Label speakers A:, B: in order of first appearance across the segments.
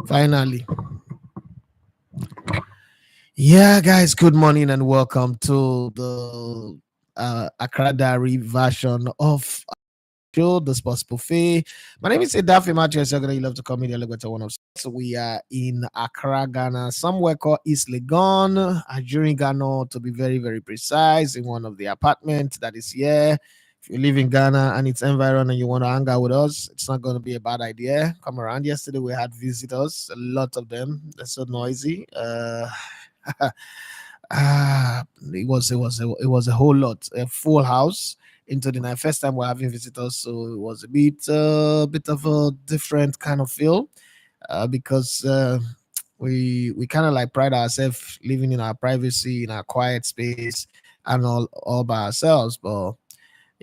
A: Finally. Yeah, guys, good morning and welcome to the Accra Diary version of show, the Sports Buffet. My name is Edafi Matthew. You love to call me the Legator one of so we are in Accra, Ghana, somewhere called East Legon, during Ghana, to be very, very precise, in one of the apartments that is here. If you live in Ghana and its environment and you want to hang out with us, it's not going to be a bad idea. Come around. Yesterday we had visitors, a lot of them. They're so noisy. It was a whole lot, a full house into the night. First time we're having visitors, so it was a bit of a different kind of feel because we kind of like pride ourselves living in our privacy, in our quiet space, and all by ourselves. But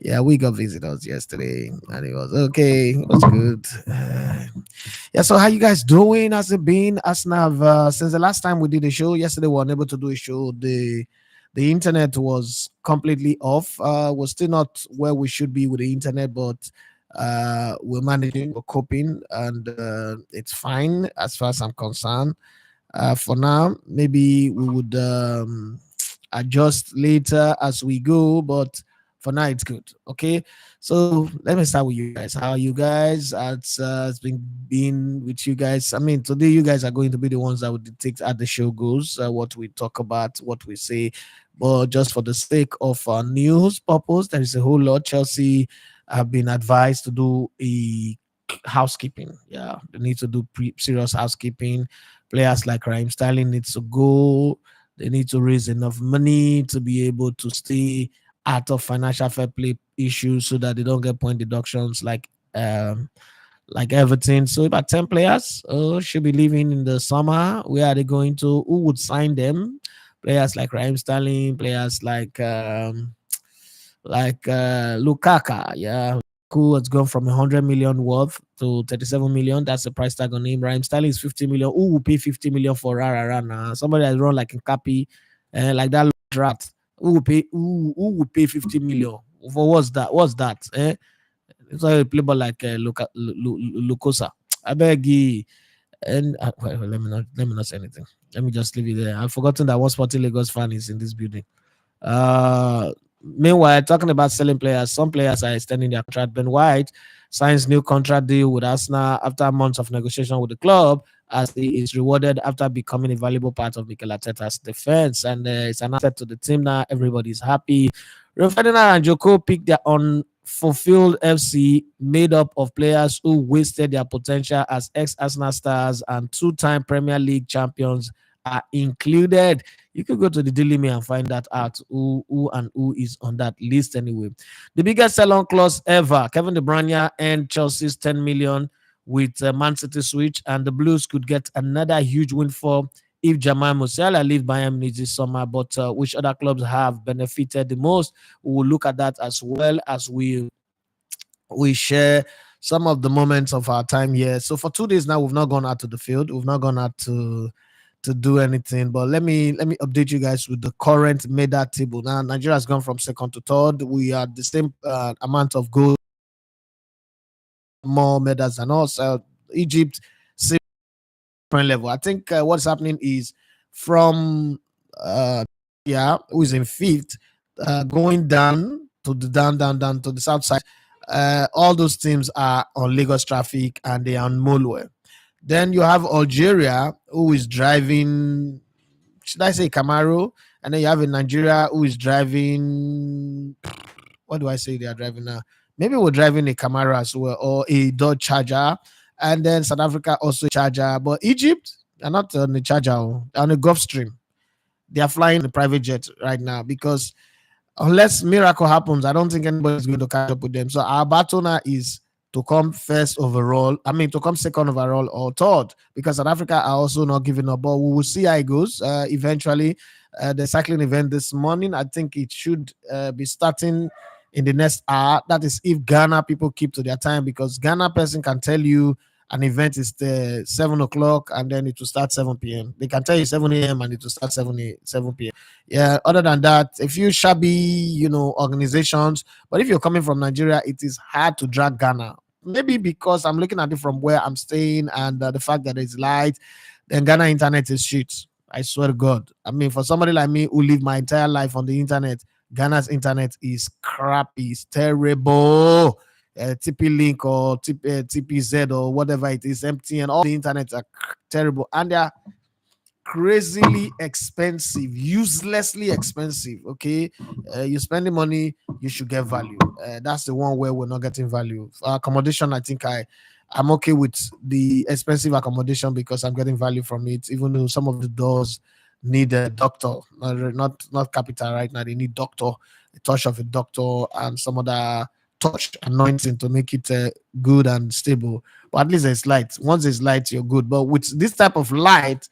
A: yeah, we got visitors yesterday, and it was okay. It was good. Yeah, so how you guys doing? Has it been? As now, since the last time we did a show, yesterday we were unable to do a show. The internet was completely off. We're still not where we should be with the internet, but we're managing, we're coping, and it's fine as far as I'm concerned. For now, maybe we would adjust later as we go, but for now it's good. Okay, so let me start with you guys. How are you guys? It's been with you guys. I mean, today you guys are going to be the ones that would dictate how the show goes, what we talk about, what we say. But just for the sake of news purpose, there is a whole lot. Chelsea have been advised to do a housekeeping. Yeah, they need to do serious housekeeping. Players like Raheem Sterling needs to go. They need to raise enough money to be able to stay out of financial fair play issues so that they don't get point deductions like everything. So about 10 players should be leaving in the summer. Where are they going to? Who would sign them? Players like Raheem Sterling, players like Lukaka, yeah. Who has gone from 100 million worth to 37 million. That's the price tag on him. Raheem Sterling is 50 million. Who will pay 50 million for Rara now? Somebody that run like a Kapi, like that rat. Who will pay 50 million? For what's that? What's that? It's like a playboy like Lukosa. I beg you. And let me not say anything. Let me just leave it there. I've forgotten that one Sporting Lagos fan is in this building. Meanwhile, talking about selling players, some players are extending their contract. Ben White signs new contract deal with Arsenal after months of negotiation with the club, as he is rewarded after becoming a valuable part of Mikel Arteta's defense. And it's an asset to the team now. Everybody's happy. Rio Ferdinand and Joko picked their unfulfilled FC made up of players who wasted their potential as ex-Arsenal stars and two-time Premier League champions are included. You could go to the Daily Mail and find that out who is on that list anyway. The biggest sell-on clause ever. Kevin De Bruyne and Chelsea's 10 million with Man City switch, and the Blues could get another huge windfall if Jamal Musiala leaves Bayern Munich this summer. But which other clubs have benefited the most? We will look at that as well as we share some of the moments of our time here. So for 2 days now, we've not gone out to the field. We've not gone out to do anything. But let me update you guys with the current medal table. Now Nigeria has gone from second to third. We are the same amount of gold, more medals than us. Egypt, same level. I think what's happening is from who is in fifth, going down to the down to the south side. All those teams are on Lagos traffic and they are on Molwe. Then you have Algeria, who is driving, should I say Camaro? And then you have in Nigeria, who is driving, what do I say they are driving now? Maybe we're driving a Camaro as well, or a Dodge Charger. And then South Africa also a Charger. But Egypt, they're not on the Charger, they're on the Gulfstream. They are flying the private jet right now because unless miracle happens, I don't think anybody's going to catch up with them. So our battle now is to come first overall. I mean, to come second overall or third, because South Africa are also not giving up. But we will see how it goes. Eventually, the cycling event this morning, I think it should be starting in the next hour. That is if Ghana people keep to their time, because Ghana person can tell you an event is 7 o'clock and then it will start 7 p.m. They can tell you 7 a.m. and it will start 7 p.m. Yeah, other than that, a few shabby, organizations. But if you're coming from Nigeria, it is hard to drag Ghana maybe because I'm looking at it from where I'm staying and the fact that it's light, then Ghana internet is shit. I swear to God. I mean, for somebody like me who live my entire life on the internet, Ghana's internet is crappy, it's terrible. TP Link or TPZ or whatever it is, empty, and all the internet are terrible, and they're crazily expensive, uselessly expensive. Okay, you're spending money, you should get value. That's the one where we're not getting value. For accommodation, I think I'm okay with the expensive accommodation because I'm getting value from it, even though some of the doors need a doctor, not capital right now. They need doctor, a touch of a doctor, and some other touch anointing to make it good and stable. But at least it's light. Once it's light, you're good. But with this type of light,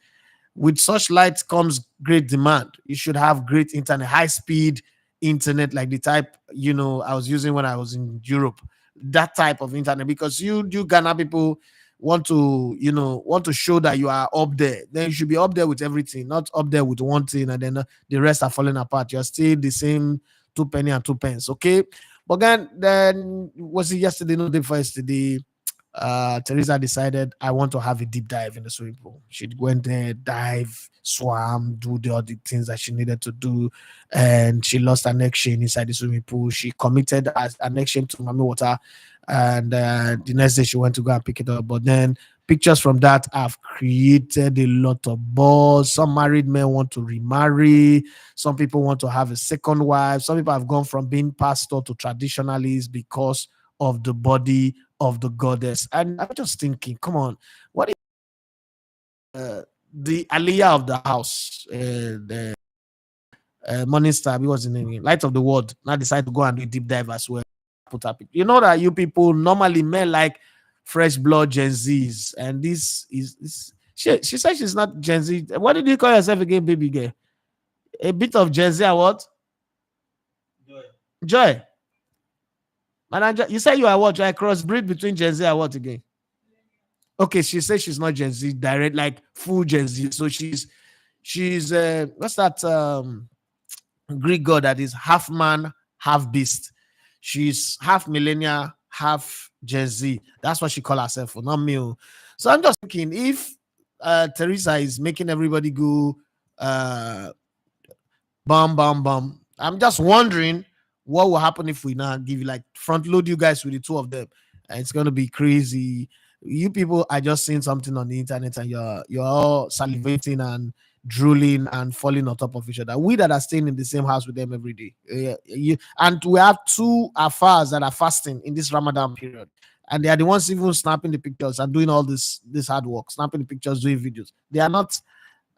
A: with such light comes great demand. You should have great internet, high speed internet, like the type I was using when I was in Europe. That type of internet, because you Ghana people want to show that you are up there. Then you should be up there with everything, not up there with one thing and then the rest are falling apart. You're still the same two penny and two pence. Okay, but then was it yesterday? No, day before yesterday, Theresa decided I want to have a deep dive in the swimming pool. She went there, dive, swam, do the other things that she needed to do, and she lost her neck chain inside the swimming pool. She committed her neck chain to mommy water, and the next day she went to go and pick it up. But then pictures from that have created a lot of buzz. Some married men want to remarry. Some people want to have a second wife. Some people have gone from being pastor to traditionalists because of the body of the goddess. And I'm just thinking, come on, what is the aliyah of the house, the Morning Star, what was the name? Light of the World, now decide to go and do a deep dive as well. Put up, you know that you people normally men like fresh blood Gen Zs, and this is this. She said she's not Gen Z. What did you call yourself again, baby girl? A bit of Gen Z or what? Joy. Madam, you say you are what? Joy, crossbreed between Gen Z and what again? Okay, she says she's not Gen Z direct, like full Gen Z. So she's what's that Greek god that is half man, half beast. She's half millennial, half Gen Z. That's what she call herself, not me. So I'm just thinking if Theresa is making everybody go bum bum bum. I'm just wondering what will happen if we now give you like front load you guys with the two of them. And it's gonna be crazy. You people are just seeing something on the internet and you're all salivating and drooling and falling on top of each other. We that are staying in the same house with them every day. And we have two afars that are fasting in this Ramadan period. And they are the ones even snapping the pictures and doing all this hard work, snapping the pictures, doing videos. They are not.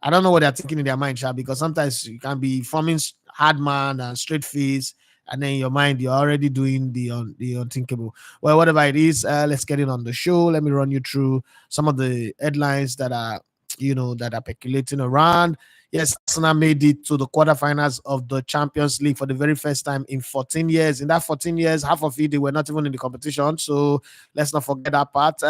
A: I don't know what they're thinking in their mind, Sha, because sometimes you can be forming hard man and straight face, and then in your mind you're already doing the unthinkable. Well, whatever it is, let's get it on the show. Let me run you through some of the headlines that are that are percolating around. Yes, Arsenal made it to the quarterfinals of the Champions League for the very first time in 14 years. In that 14 years, half of it they were not even in the competition. So let's not forget that part.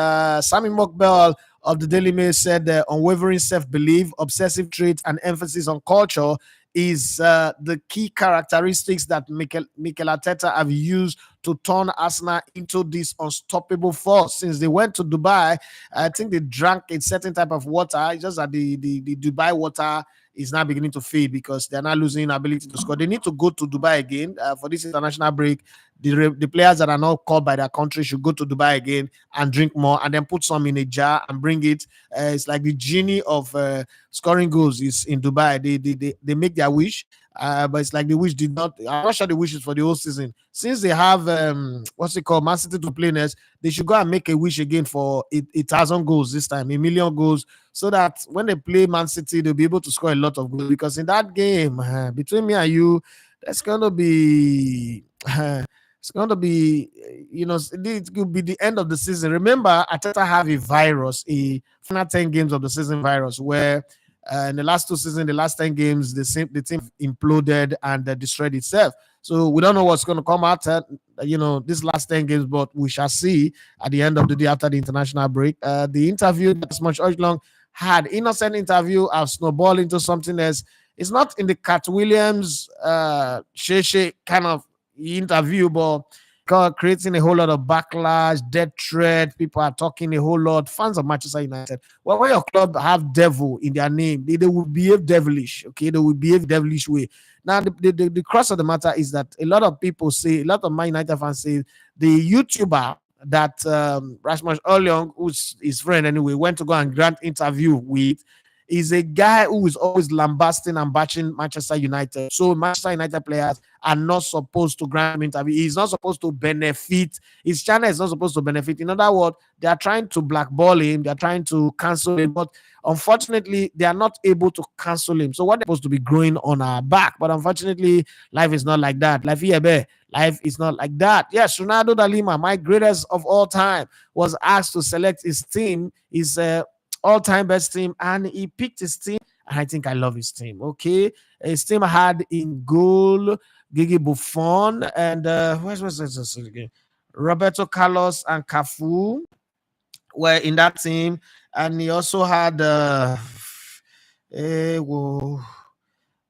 A: Sammy Mokbel of the Daily Mail said unwavering self-belief, obsessive traits, and emphasis on culture is the key characteristics that Mikel Arteta have used to turn Arsenal into this unstoppable force. Since they went to Dubai, I think they drank a certain type of water. It's just that the Dubai water is now beginning to fade because they're not losing ability to score. They need to go to Dubai again for this international break. The players that are not called by their country should go to Dubai again and drink more and then put some in a jar and bring it. It's like the genie of scoring goals is in Dubai. They make their wish, but it's like the wish did not. I'm not sure the wish is for the whole season. Since they have what's it called, Man City to play next, they should go and make a wish again for 1,000 goals this time, 1,000,000 goals, so that when they play Man City, they'll be able to score a lot of goals. Because in that game, between me and you, that's gonna be. It's going to be, it could be the end of the season. Remember, Arteta have a virus, a final 10 games of the season virus, where in the last two seasons, the last 10 games, the team imploded and destroyed itself. So we don't know what's going to come out, this last 10 games, but we shall see at the end of the day after the international break. The interview that Much Ojlong had, innocent interview, I've snowballed into something else. It's not in the Cat Williams, Sheshe kind of interview, but creating a whole lot of backlash, death threat. People are talking a whole lot. Fans of Manchester United. Well, when your club have devil in their name, they will behave devilish. Okay, they will behave devilish way. Now, the cross of the matter is that a lot of people say, a lot of Man United fans say, the YouTuber that Rasmus Olyong, who's his friend anyway, went to go and grant interview with, is a guy who is always lambasting and bashing Manchester United. So Manchester United players are not supposed to grant him interview. He's not supposed to benefit. His channel is not supposed to benefit. In other words, they are trying to blackball him. They are trying to cancel him. But unfortunately, they are not able to cancel him. So what they're supposed to be growing on our back. But unfortunately, life is not like that. Life is not like that. Yes, Ronaldo da Lima, my greatest of all time, was asked to select his team, his all-time best team, and he picked his team. And I think I love his team. Okay, his team had in goal Gigi Buffon and where's this again? Roberto Carlos and Cafu were in that team, and he also had whoa,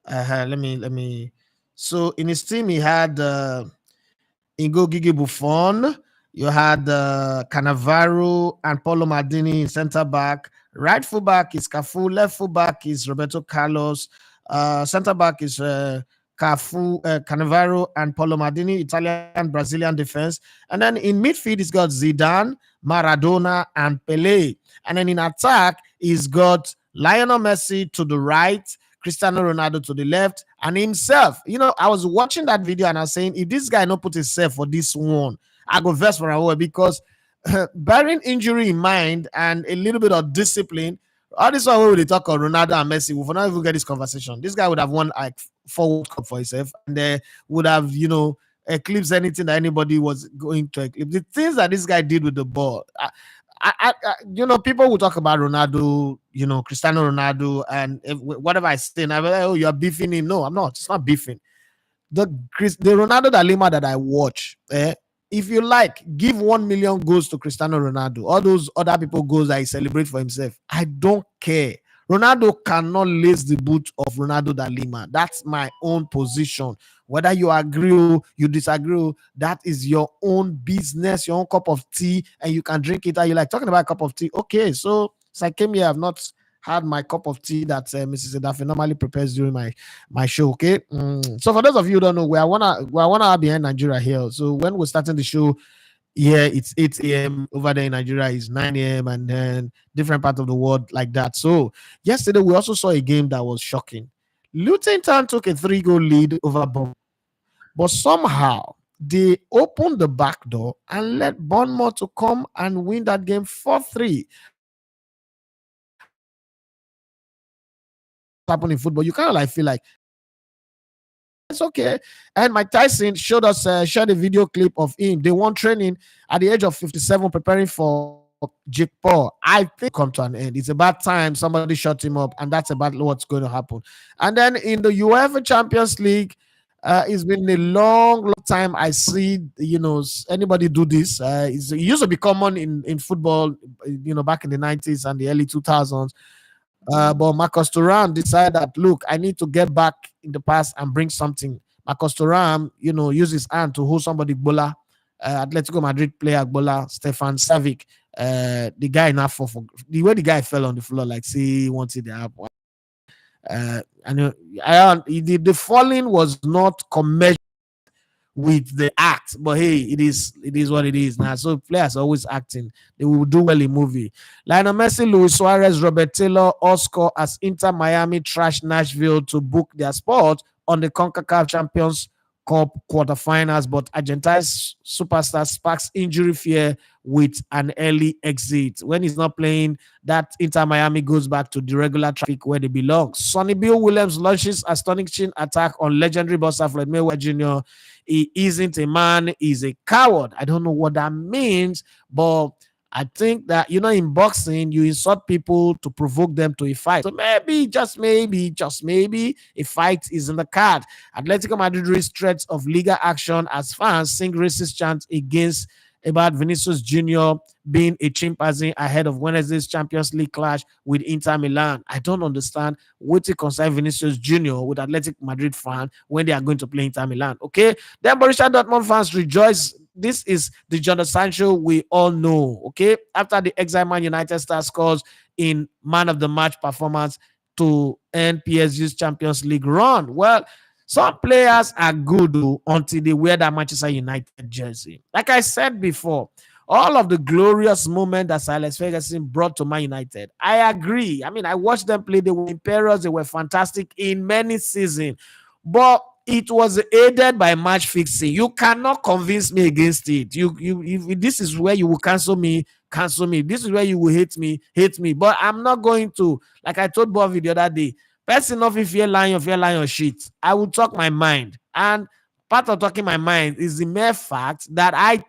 A: let me. So in his team, he had Ingo Gigi Buffon. You had Cannavaro and Paulo Maldini in center back. Right full back is Cafu. Left full back is Roberto Carlos. Center back is Cafu, Cannavaro, and Paulo Maldini. Italian Brazilian defense. And then in midfield, he's got Zidane, Maradona, and Pele. And then in attack, he's got Lionel Messi to the right, Cristiano Ronaldo to the left, and himself. You know, I was watching that video and I was saying, if this guy not put himself for this one, I go verse for a while because bearing injury in mind and a little bit of discipline, all this one where they talk of Ronaldo and Messi, we will not even get this conversation. This guy would have won like 4 World Cup for himself, and would have, eclipsed anything that anybody was going to eclipse. The things that this guy did with the ball. People will talk about Ronaldo, Cristiano Ronaldo, and whatever I say, and I'm like, oh, you're beefing him. No, I'm not. It's not beefing. The Ronaldo da Lima that I watch, if you like, give 1 million goals to Cristiano Ronaldo. All those other people goals that he celebrate for himself, I don't care. Ronaldo cannot lace the boot of Ronaldo da Lima. That's my own position. Whether you agree or you disagree, that is your own business, your own cup of tea, and you can drink it. Are you like talking about a cup of tea? Okay, so I came here, I've not had my cup of tea that Mrs. Edafe normally prepares during my show. Okay, so for those of you who don't know, we're 1 hour behind Nigeria here. So when we're starting the show, yeah, it's 8 a.m. over there in Nigeria, it's 9 a.m. and then different part of the world like that. So yesterday we also saw a game that was shocking. Luton Town took a 3-goal lead over Bournemouth, but somehow they opened the back door and let Bournemouth to come and win that game 4-3. Happen in football, you kind of like feel like it's okay. And Mike Tyson shared a video clip of him. They won training at the age of 57, preparing for Jake Paul. I think come to an end. It's about time somebody shut him up, and that's about what's going to happen. And then in the UEFA Champions League, it's been a long time I see anybody do this. It used to be common in football, back in the 90s and the early 2000s. But Marcus Thuram decided that, look, I need to get back in the past and bring something. Marcus Thuram, use his hand to hold somebody bola. Atletico Madrid player bola, Stefan Savic. The guy not for the way the guy fell on the floor, like say he wanted the app. The falling was not commensurate with the act, but hey, it is what it is now. So players are always acting. They will do well in movie. Lionel Messi, Luis Suarez, Robert Taylor all score as Inter Miami trash Nashville to book their spot on the CONCACAF Champions Cup quarterfinals, but Argentine superstar sparks injury fear with an early exit. When he's not playing, that Inter Miami goes back to the regular traffic where they belong. Sonny Bill Williams launches astonishing attack on legendary boxer Floyd Mayweather Jr. He isn't a man, he's a coward. I don't know what that means, but I think that, in boxing, you insult people to provoke them to a fight. So maybe, just maybe, a fight is in the card. Atletico Madrid raised threats of legal action as fans sing racist chants about Vinicius Jr. being a chimpanzee ahead of Wednesday's Champions League clash with Inter Milan. I don't understand what to concern Vinicius Jr. with Athletic Madrid fan when they are going to play Inter Milan. Okay, then Borussia Dortmund fans rejoice this is the Jadon Sancho we all know. Okay, after the exile Man United star scores in man of the match performance to end PSG's Champions League run. Well, some players are good until they wear that Manchester United jersey. Like I said before, all of the glorious moment that Sir Alex Ferguson brought to Man United, I agree. I mean, I watched them play. They were imperious. They were fantastic in many seasons. But it was aided by match fixing. You cannot convince me against it. If this is where you will cancel me, cancel me. This is where you will hate me. But I'm not going to. Like I told Bobby the other day, person of if you're lying shit. I will talk my mind. And part of talking my mind is the mere fact that I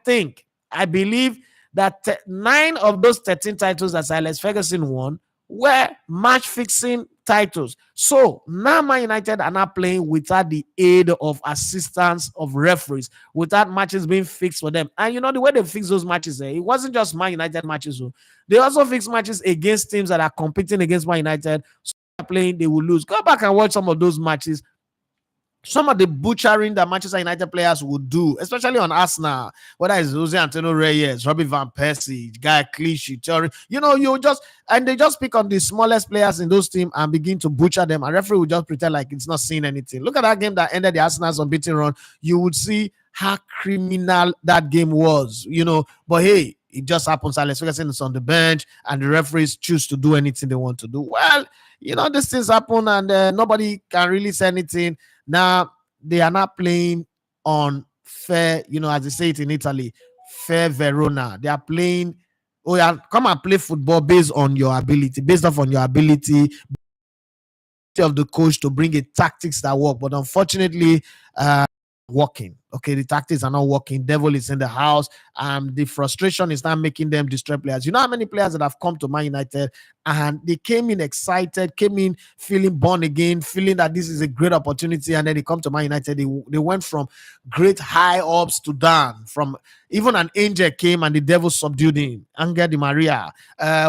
A: believe that 9 of those 13 titles that Silas Ferguson won were match fixing titles. So now Man United are not playing without the aid of assistance of referees, without matches being fixed for them. And you know the way they fix those matches, it wasn't just Man United matches. They also fix matches against teams that are competing against Man United. So playing, they will lose. Go back and watch some of those matches. Some of the butchering that Manchester United players would do, especially on Arsenal, whether it's Jose Antonio Reyes, Robbie Van Persie, Guy Clichy, they just pick on the smallest players in those teams and begin to butcher them. And referee will just pretend like it's not seeing anything. Look at that game that ended the Arsenal's unbeaten run. You would see how criminal that game was, But hey, it just happens. Alex Ferguson is on the bench, and the referees choose to do anything they want to do. Well, these things happen, and nobody can really say anything. Now, they are not playing on fair, as they say it in Italy, fair Verona. They are playing, come and play football based on your ability, based off on your ability of the coach to bring a tactics that work. But unfortunately, working. Okay, the tactics are not working. Devil is in the house. The frustration is not making them destroy players. You know how many players that have come to Man United and they came in excited, came in feeling born again, feeling that this is a great opportunity, and then they come to Man United. They went from great high ups to down. From even an angel came and the devil subdued him. Angel Di Maria.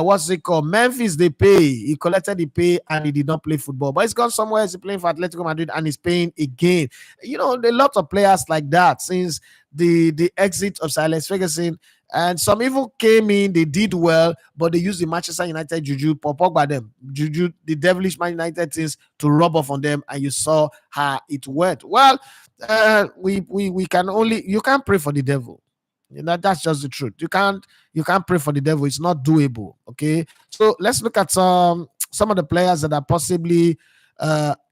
A: What's it called? Memphis, they pay. He collected the pay and he did not play football. But he's gone somewhere. He's playing for Atletico Madrid and he's paying again. There are a lot of players like that since the exit of Silas Ferguson, and some even came in, they did well, but they used the Manchester United juju, by them juju, the devilish Man United things to rub off on them, and you saw how it went. Well, we can only, you can't pray for the devil. That's just the truth. You can't pray for the devil. It's not doable. Okay, so let's look at some of the players that are possibly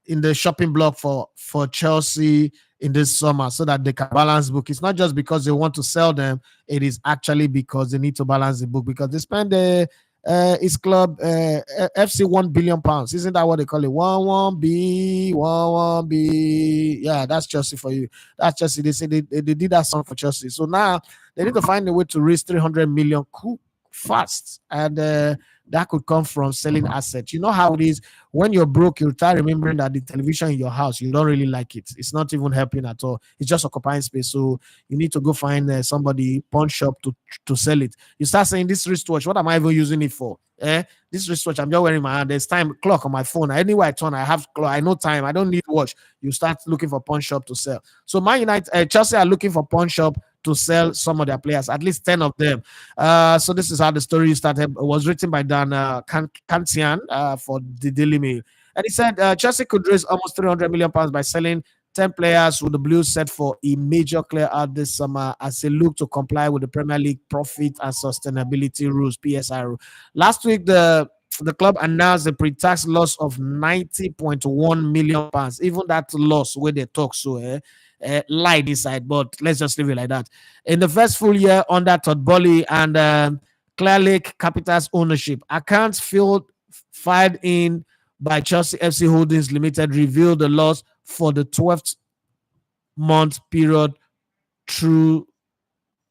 A: in the shopping block for Chelsea in this summer, so that they can balance book. It's not just because they want to sell them, it is actually because they need to balance the book, because they spend his club FC £1 billion. Isn't that what they call it? 1-1-B. Yeah, that's Chelsea for you. That's Chelsea. They say they did that song for Chelsea. So now they need to find a way to raise 300 million fast, and that could come from selling assets. You know how it is when you're broke. You start remembering that the television in your house, you don't really like it. It's not even helping at all. It's just occupying space. So you need to go find somebody pawn shop to sell it. You start saying, this wristwatch, what am I even using it for? This wristwatch, I'm just wearing my hand. There's time clock on my phone. Anywhere I turn, I have clock. I know time. I don't need watch. You start looking for pawn shop to sell. So Man United, Chelsea are looking for pawn shop to sell some of their players, at least 10 of them. So this is how the story started. It was written by Dan Kantian for the Daily Mail. And he said Chelsea could raise almost £300 million by selling 10 players, with the Blues set for a major clear out this summer as they look to comply with the Premier League profit and sustainability rules, PSI. Last week, the club announced a pre-tax loss of £90.1 million. Even that loss where they talk lied inside, but let's just leave it like that. In the first full year under Todd Boehly and Clear Lake Capital's ownership, accounts filed in by Chelsea FC Holdings Limited revealed the loss for the 12th month period through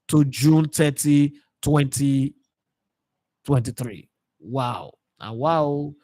A: to June 30, 2023. Wow. And wow.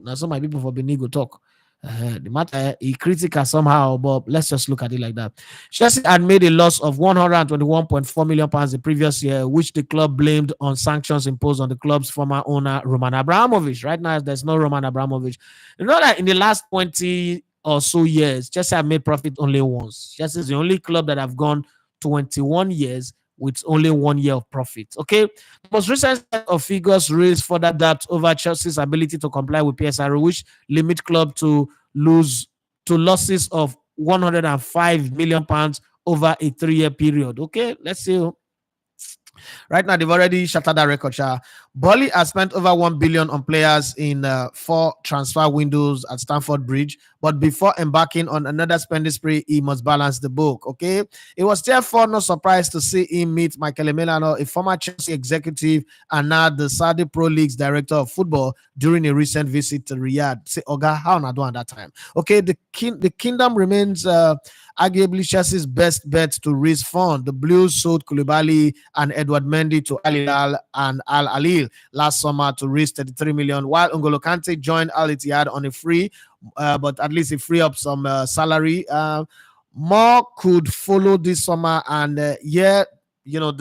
A: Now some of my people for Benigo talk. The matter is critical somehow, but let's just look at it like that. Chelsea had made a loss of £121.4 million the previous year, which the club blamed on sanctions imposed on the club's former owner, Roman Abramovich. Right now, there's no Roman Abramovich. You know that in the last 20 or so years, Chelsea have made profit only once. Chelsea is the only club that have gone 21 years with only 1 year of profit. Okay. The most recent set of figures raise further doubt over Chelsea's ability to comply with PSR, which limit club to lose to losses of 105 million pounds over a 3-year period. Okay, let's see. Right now, they've already shattered that record. Bolly has spent over 1 billion on players in 4 transfer windows at Stamford Bridge. But before embarking on another spending spree, he must balance the book. Okay, it was therefore no surprise to see him meet Michael Emiliano, a former Chelsea executive and now the Saudi Pro League's director of football, during a recent visit to Riyadh. Say, Oga, how not do at that time? Okay, the kingdom remains. Arguably Chelsea's best bet to raise funds. The Blues sold Koulibaly and Edward Mendy to Al Hilal and Al Alil last summer to raise 33 million, while N'Golo Kante joined Al Ittihad on a free, but at least it free up some salary. More could follow this summer, and the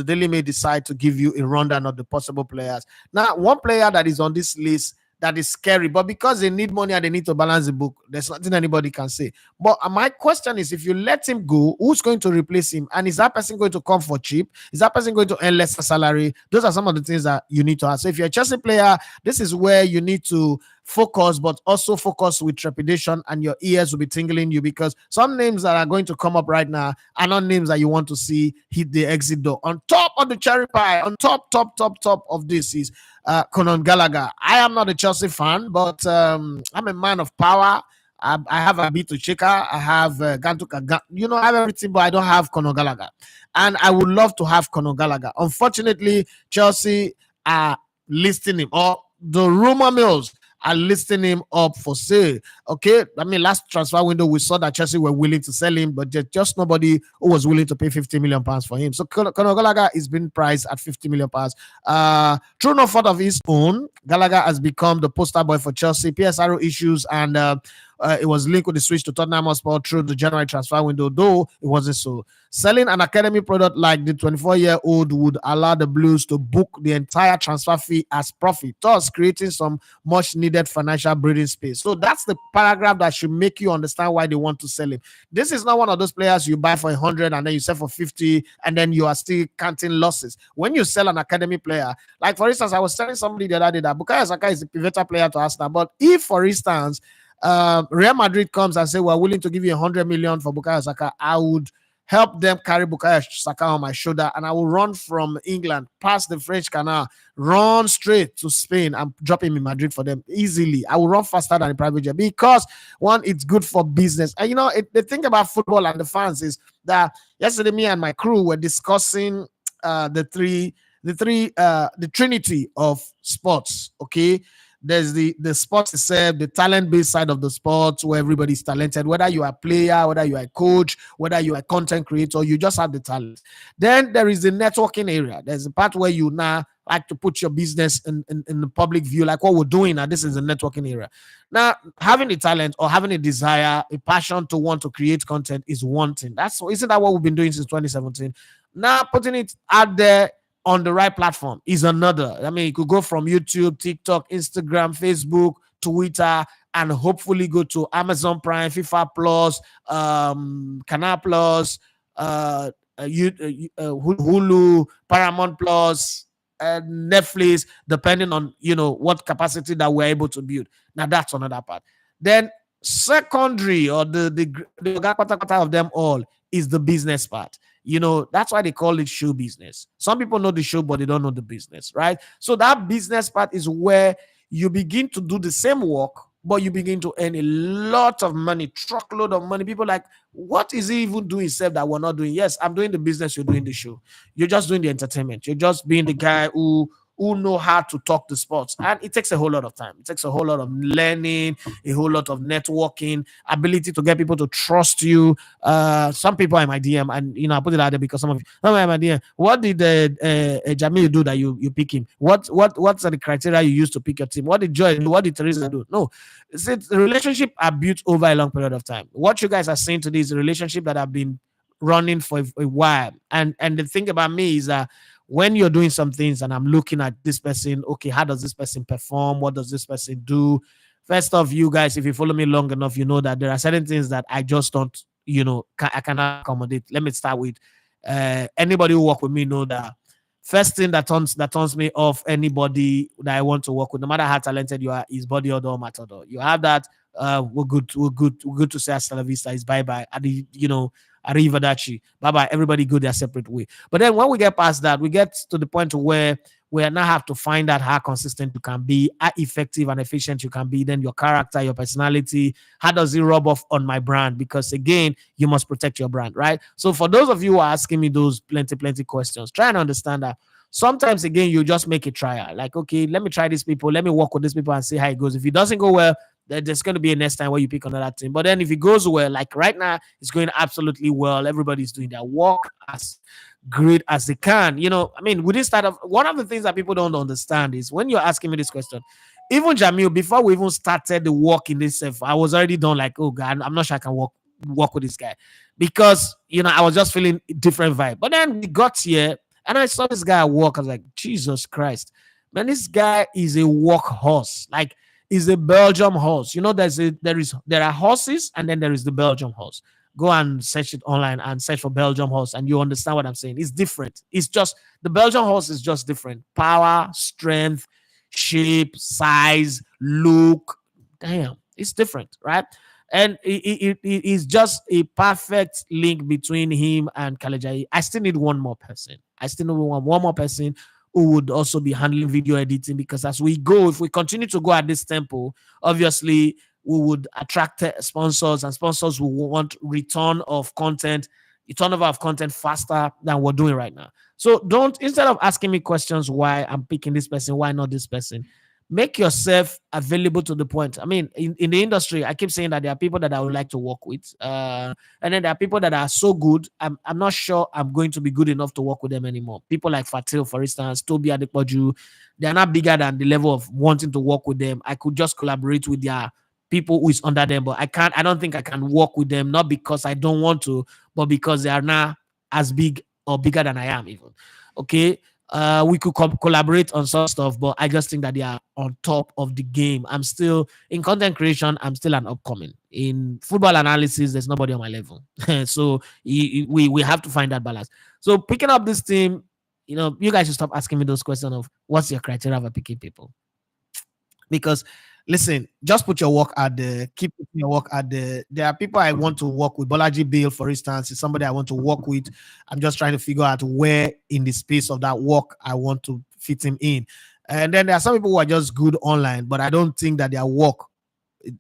A: Daily may decide to give you a rundown of the possible players. Now, one player that is on this list that is scary, but because they need money and they need to balance the book, there's nothing anybody can say. But my question is, if you let him go, who's going to replace him? And is that person going to come for cheap? Is that person going to earn lesser salary? Those are some of the things that you need to ask. So if you're a Chelsea player, this is where you need to focus, but also focus with trepidation, and your ears will be tingling you, because some names that are going to come up right now are not names that you want to see hit the exit door. On top of the cherry pie, on top of this is Conor Gallagher. I am not a Chelsea fan, but I'm a man of power. I have a bit to Chika. I have Gantuka. I have everything, but I don't have Conor Gallagher. And I would love to have Conor Gallagher. Unfortunately, Chelsea are listing him, or the rumor mills are listing him up for sale. Okay, I mean, last transfer window we saw that Chelsea were willing to sell him, but just nobody who was willing to pay 50 million pounds for him. So Conor Gallagher is being priced at 50 million pounds. Through no fault of his own, Gallagher has become the poster boy for Chelsea. PSRO issues, and it was linked with the switch to Tottenham Hotspur through the January transfer window, though it wasn't so. Selling an academy product like the 24-year-old would allow the Blues to book the entire transfer fee as profit, thus creating some much needed financial breathing space. So that's the paragraph that should make you understand why they want to sell him. This is not one of those players you buy for 100 and then you sell for 50 and then you are still counting losses. When you sell an academy player, like for instance, I was telling somebody the other day that Bukayo Saka is a pivotal player to Arsenal, but if, for instance, Real Madrid comes and say we're willing to give you 100 million for Bukayo Saka, I would help them carry Bukayo Saka on my shoulder, and I will run from England past the French Canal, run straight to Spain and drop him in Madrid for them easily. I will run faster than a private jet, because one, it's good for business. And the thing about football and the fans is that yesterday me and my crew were discussing the trinity of sports. Okay, there's the sports itself, the talent-based side of the sports where everybody's talented, whether you are a player, whether you are a coach, whether you are a content creator, you just have the talent. Then there is the networking area. There's a part where you now like to put your business in the public view, like what we're doing now. This is the networking area. Now, having a talent or having a desire, a passion to want to create content is one thing. Isn't that what we've been doing since 2017? Now, putting it out there on the right platform is another. I mean, you could go from YouTube, TikTok, Instagram, Facebook, Twitter, and hopefully go to Amazon Prime, FIFA Plus, Canal Plus, Hulu, Paramount Plus, Netflix, depending on what capacity that we're able to build. Now that's another part. Then secondary, or the of them all, is the business part. That's why they call it show business. Some people know the show, but they don't know the business, right? So that business part is where you begin to do the same work, but you begin to earn a lot of money, truckload of money. People like, what is he even doing except that we're not doing? Yes, I'm doing the business, you're doing the show. You're just doing the entertainment. You're just being the guy who know how to talk the sports. And it takes a whole lot of time. It takes a whole lot of learning, a whole lot of networking, ability to get people to trust you. Some people are in my DM, and I put it out there because some of you, in my DM, what did Jamil do that you pick him? What's the criteria you use to pick your team? What did Joy do? What did Theresa do? No. The relationship are built over a long period of time. What you guys are saying today is a relationship that have been running for a while. And the thing about me is that when you're doing some things and I'm looking at this person, okay, how does this person perform? What does this person do? First off, you guys, if you follow me long enough, you know that there are certain things that I just don't, I cannot accommodate. Let me start with anybody who work with me know that first thing that turns me off anybody that I want to work with, no matter how talented you are, is body odor or matador. You have that, we're good to say hasta la vista, is bye bye. Arrivederci, bye bye. Everybody go their separate way. But then when we get past that, we get to the point where we now have to find out how consistent you can be, how effective and efficient you can be, then your character, your personality, how does it rub off on my brand? Because again, you must protect your brand, right? So for those of you who are asking me those plenty questions, try and understand that sometimes again you just make a trial. Like, okay, let me try these people, let me work with these people and see how it goes. If it doesn't go well, then there's going to be a next time where you pick another team. But then if it goes well, like right now, it's going absolutely well. Everybody's doing their work as great as they can. I mean, with this start of one of the things that people don't understand is when you're asking me this question, even Jamil, before we even started the work in this, I was already done. Like, oh God, I'm not sure I can work with this guy because I was just feeling a different vibe. But then we got here and I saw this guy at work. I was like, Jesus Christ, man, this guy is a workhorse. Like, is a Belgium horse. There are horses and then there is the Belgium horse. Go and search it online and search for Belgium horse and you understand what I'm saying. It's different. It's just the Belgium horse is just different. Power, strength, shape, size, look. Damn, it's different, right? And it is just a perfect link between him and Kalejai. I still need one more person. I still need one more person who would also be handling video editing, because as we go, if we continue to go at this tempo, obviously we would attract sponsors, and sponsors will want return of content, the turnover of content faster than we're doing right now. So instead of asking me questions why I'm picking this person, why not this person, make yourself available to the point. I mean, in the industry, I keep saying that there are people that I would like to work with. And then there are people that are so good, I'm not sure I'm going to be good enough to work with them anymore. People like Fatil, for instance, Toby Adepoju, they are not bigger than the level of wanting to work with them. I could just collaborate with their people who is under them, but I don't think I can work with them, not because I don't want to, but because they are not as big or bigger than I am even. Okay. We could collaborate on some stuff, but I just think that they are on top of the game. I'm still in content creation. I'm still an upcoming. In football analysis, there's nobody on my level. So we have to find that balance. So picking up this team, you guys should stop asking me those questions of what's your criteria for picking people. Because listen, just put your work out there. Keep putting your work out there. There are people I want to work with. Bolaji Bill, for instance, is somebody I want to work with. I'm just trying to figure out where in the space of that work I want to fit him in. And then there are some people who are just good online, but I don't think that their work,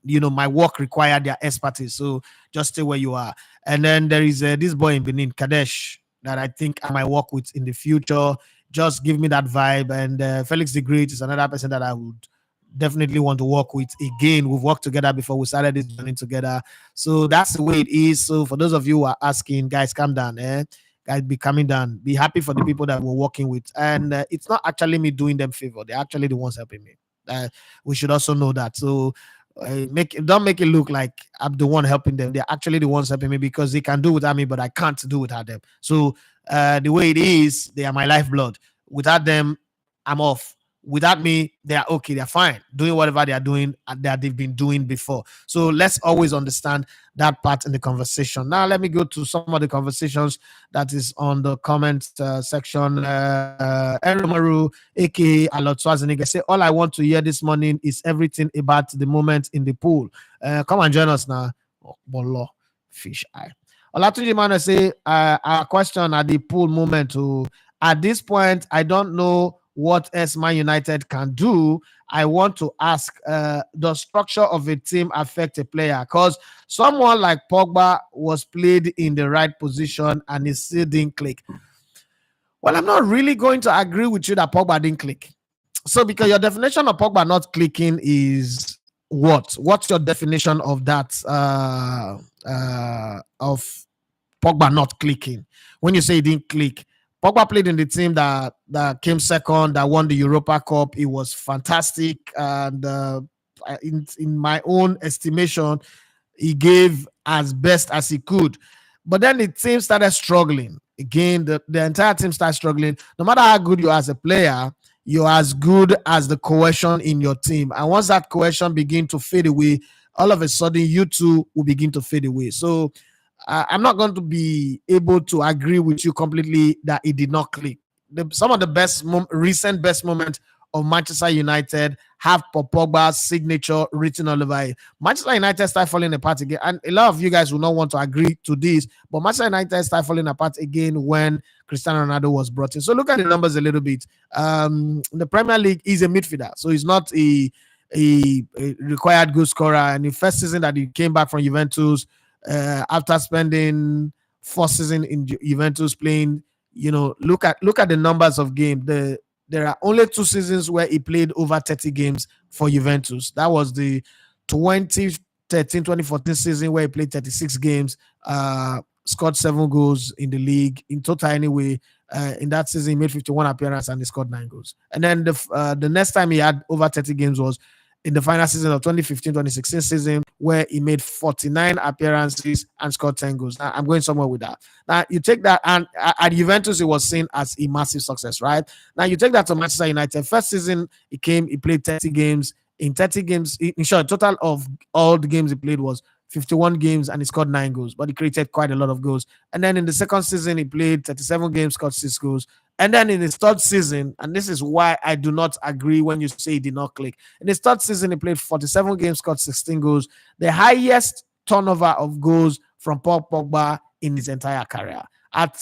A: my work required their expertise. So just stay where you are. And then there is this boy in Benin, Kadesh, that I think I might work with in the future. Just give me that vibe. And Felix the Great is another person that I would definitely want to work with. Again, we've worked together before, we started this journey together, so that's the way it is. So for those of you who are asking, guys, calm down, guys, be coming down, be happy for the people that we're working with. And it's not actually me doing them favor, they're actually the ones helping me. We should also know that. So don't make it look like I'm the one helping them. They're actually the ones helping me, because they can do without me, but I can't do without them. So the way it is, they are my lifeblood. Without them, I'm off. Without me, they are okay, they're fine doing whatever they are doing that they've been doing before. So let's always understand that part in the conversation. Now let me go to some of the conversations that is on the comment section. Eromaru, aka Alot Schwarzenegger, say, all I want to hear this morning is everything about the moment in the pool. Come and join us now. Bolo fish eye. Olatunji Mane say, our question at the pool moment to at this point, I don't know what else Man United can do. I want to ask, the structure of a team affect a player? Because someone like Pogba was played in the right position and it still didn't click. Well, I'm not really going to agree with you that Pogba didn't click. So because your definition of Pogba not clicking is what? What's your definition of that, of Pogba not clicking? When you say he didn't click, Pogba played in the team that came second, that won the Europa Cup. It was fantastic. And in my own estimation, he gave as best as he could. But then the team started struggling. Again, the entire team started struggling. No matter how good you are as a player, you're as good as the cohesion in your team. And once that cohesion begin to fade away, all of a sudden you too will begin to fade away. So I'm not going to be able to agree with you completely that it did not click. Some of the recent best moments of Manchester United have Paul Pogba's signature written all over it. Manchester United start falling apart again, and a lot of you guys will not want to agree to this, but Manchester United start falling apart again when Cristiano Ronaldo was brought in. So look at the numbers a little bit. The Premier League is a midfielder, so he's not a required goal scorer. And the first season that he came back from Juventus, after spending 4 seasons in Juventus playing, look at the numbers of game. There are only 2 seasons where he played over 30 games for Juventus. That was the 2013-2014 season where he played 36 games, scored 7 goals in the league in total anyway. In that season, he made 51 appearances and he scored 9 goals. And then the next time he had over 30 games was in the final season of 2015-2016 season, where he made 49 appearances and scored 10 goals. Now, I'm going somewhere with that. Now, you take that, and at Juventus, it was seen as a massive success, right? Now, you take that to Manchester United. First season, he played 30 games. In 30 games, in short, total of all the games he played was 51 games and he scored 9 goals, but he created quite a lot of goals. And then in the second season, he played 37 games, scored 6 goals. And then in his third season, and this is why I do not agree when you say he did not click. In his third season, he played 47 games, scored 16 goals, the highest turnover of goals from Paul Pogba in his entire career. At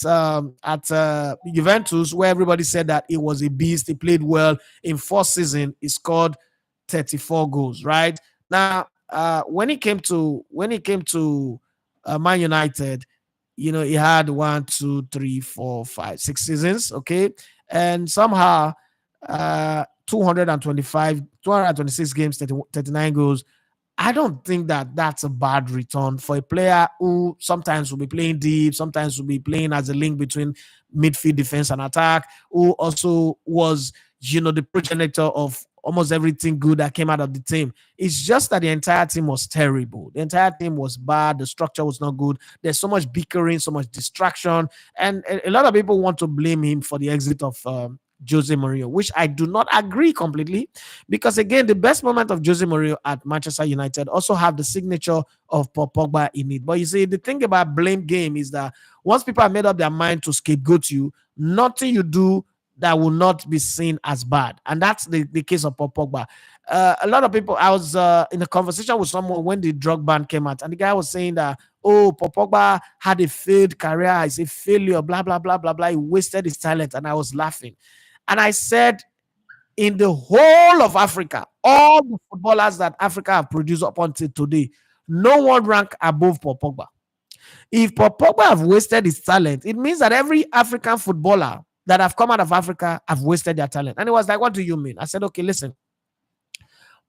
A: Juventus, where everybody said that he was a beast, he played well. In 4 seasons, he scored 34 goals. Right now, when he came to Man United, he had 1, 2, 3, 4, 5, 6 seasons, okay, and somehow 226 games, 39 goals. I don't think that that's a bad return for a player who sometimes will be playing deep, sometimes will be playing as a link between midfield, defense, and attack, who also was, the progenitor of almost everything good that came out of the team. It's just that the entire team was terrible. The entire team was bad. The structure was not good. There's so much bickering, so much distraction. And a lot of people want to blame him for the exit of Jose Mourinho, which I do not agree completely, because again, the best moment of Jose Mourinho at Manchester United also have the signature of Paul Pogba in it. But you see, the thing about blame game is that once people have made up their mind to scapegoat you, nothing you do that will not be seen as bad. And that's the case of Paul Pogba. A lot of people, I was in a conversation with someone when the drug ban came out, and the guy was saying that, Paul Pogba had a failed career, it's a failure, blah, blah, blah, blah, blah. He wasted his talent. And I was laughing. And I said, in the whole of Africa, all the footballers that Africa have produced up until today, no one rank above Paul Pogba. If Paul Pogba have wasted his talent, it means that every African footballer that have come out of Africa have wasted their talent. And it was like, what do you mean? I said, okay, listen.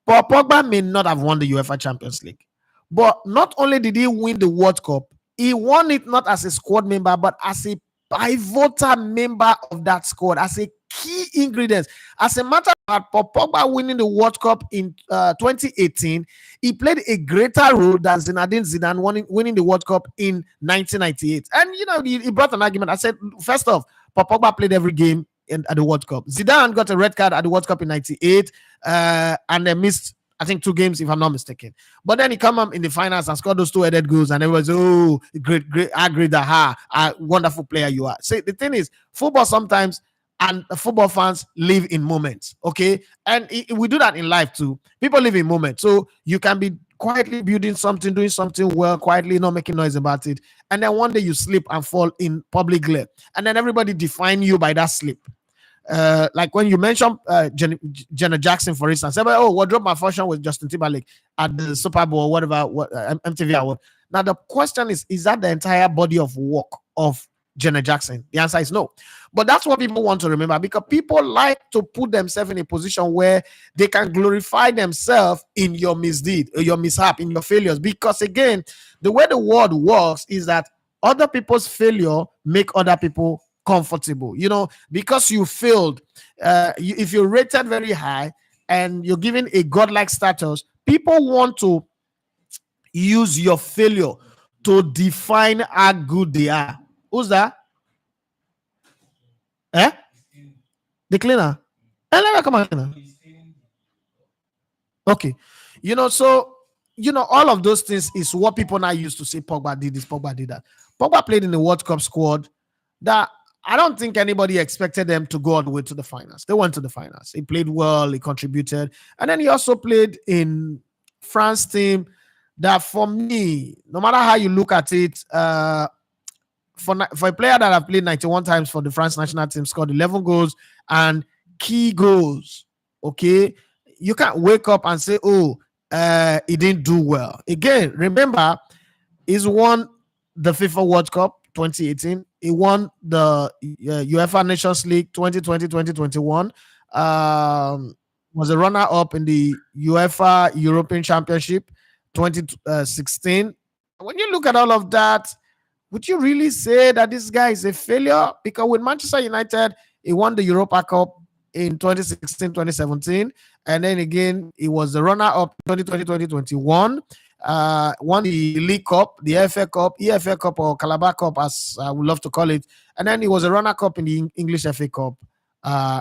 A: Paul Pogba may not have won the UEFA Champions League, but not only did he win the World Cup, he won it not as a squad member, but as a pivotal member of that squad, as a key ingredient. As a matter of fact, Paul Pogba winning the World Cup in 2018, he played a greater role than Zinedine Zidane winning the World Cup in 1998. And, he brought an argument. I said, first off, Paul Pogba played every game at the World Cup. Zidane got a red card at the World Cup in 98 and then missed, I think, 2 games, if I'm not mistaken. But then he come up in the finals and scored those 2 headed goals, and everyone's, great, I agree that, wonderful player you are. See, the thing is, football sometimes, and football fans live in moments, okay? And we do that in life too. People live in moments. So you can be quietly building something, doing something well, quietly, not making noise about it. And then one day you slip and fall in public glare. And then everybody define you by that slip. Like when you mentioned Janet Jackson, for instance, say, wardrobe malfunction with Justin Timberlake at the Super Bowl or whatever, MTV award. Now the question is that the entire body of work of Janet Jackson? The answer is no. But that's what people want to remember, because people like to put themselves in a position where they can glorify themselves in your misdeed, your mishap, in your failures. Because again, the way the world works is that other people's failure make other people comfortable. Because you failed, if you're rated very high and you're given a godlike status, people want to use your failure to define how good they are. Who's that? The cleaner. And let me come on. Okay. So all of those things is what people now used to say Pogba did this, Pogba did that. Pogba played in the World Cup squad that I don't think anybody expected them to go all the way to the finals. They went to the finals. He played well, he contributed. And then he also played in France team that for me, no matter how you look at it, for a player that have played 91 times for the France national team, scored 11 goals and key goals. Okay, you can't wake up and say, "Oh, he didn't do well." Again, remember, he's won the FIFA World Cup 2018. He won the UEFA Nations League 2020-2021. Was a runner-up in the UEFA European Championship 2016. When you look at all of that, would you really say that this guy is a failure? Because with Manchester United, he won the Europa Cup in 2016, 2017. And then again, he was the runner-up 2020, 2021. Won the League Cup, the FA Cup, EFA Cup, or Calabar Cup, as I would love to call it. And then he was a runner-up in the English FA Cup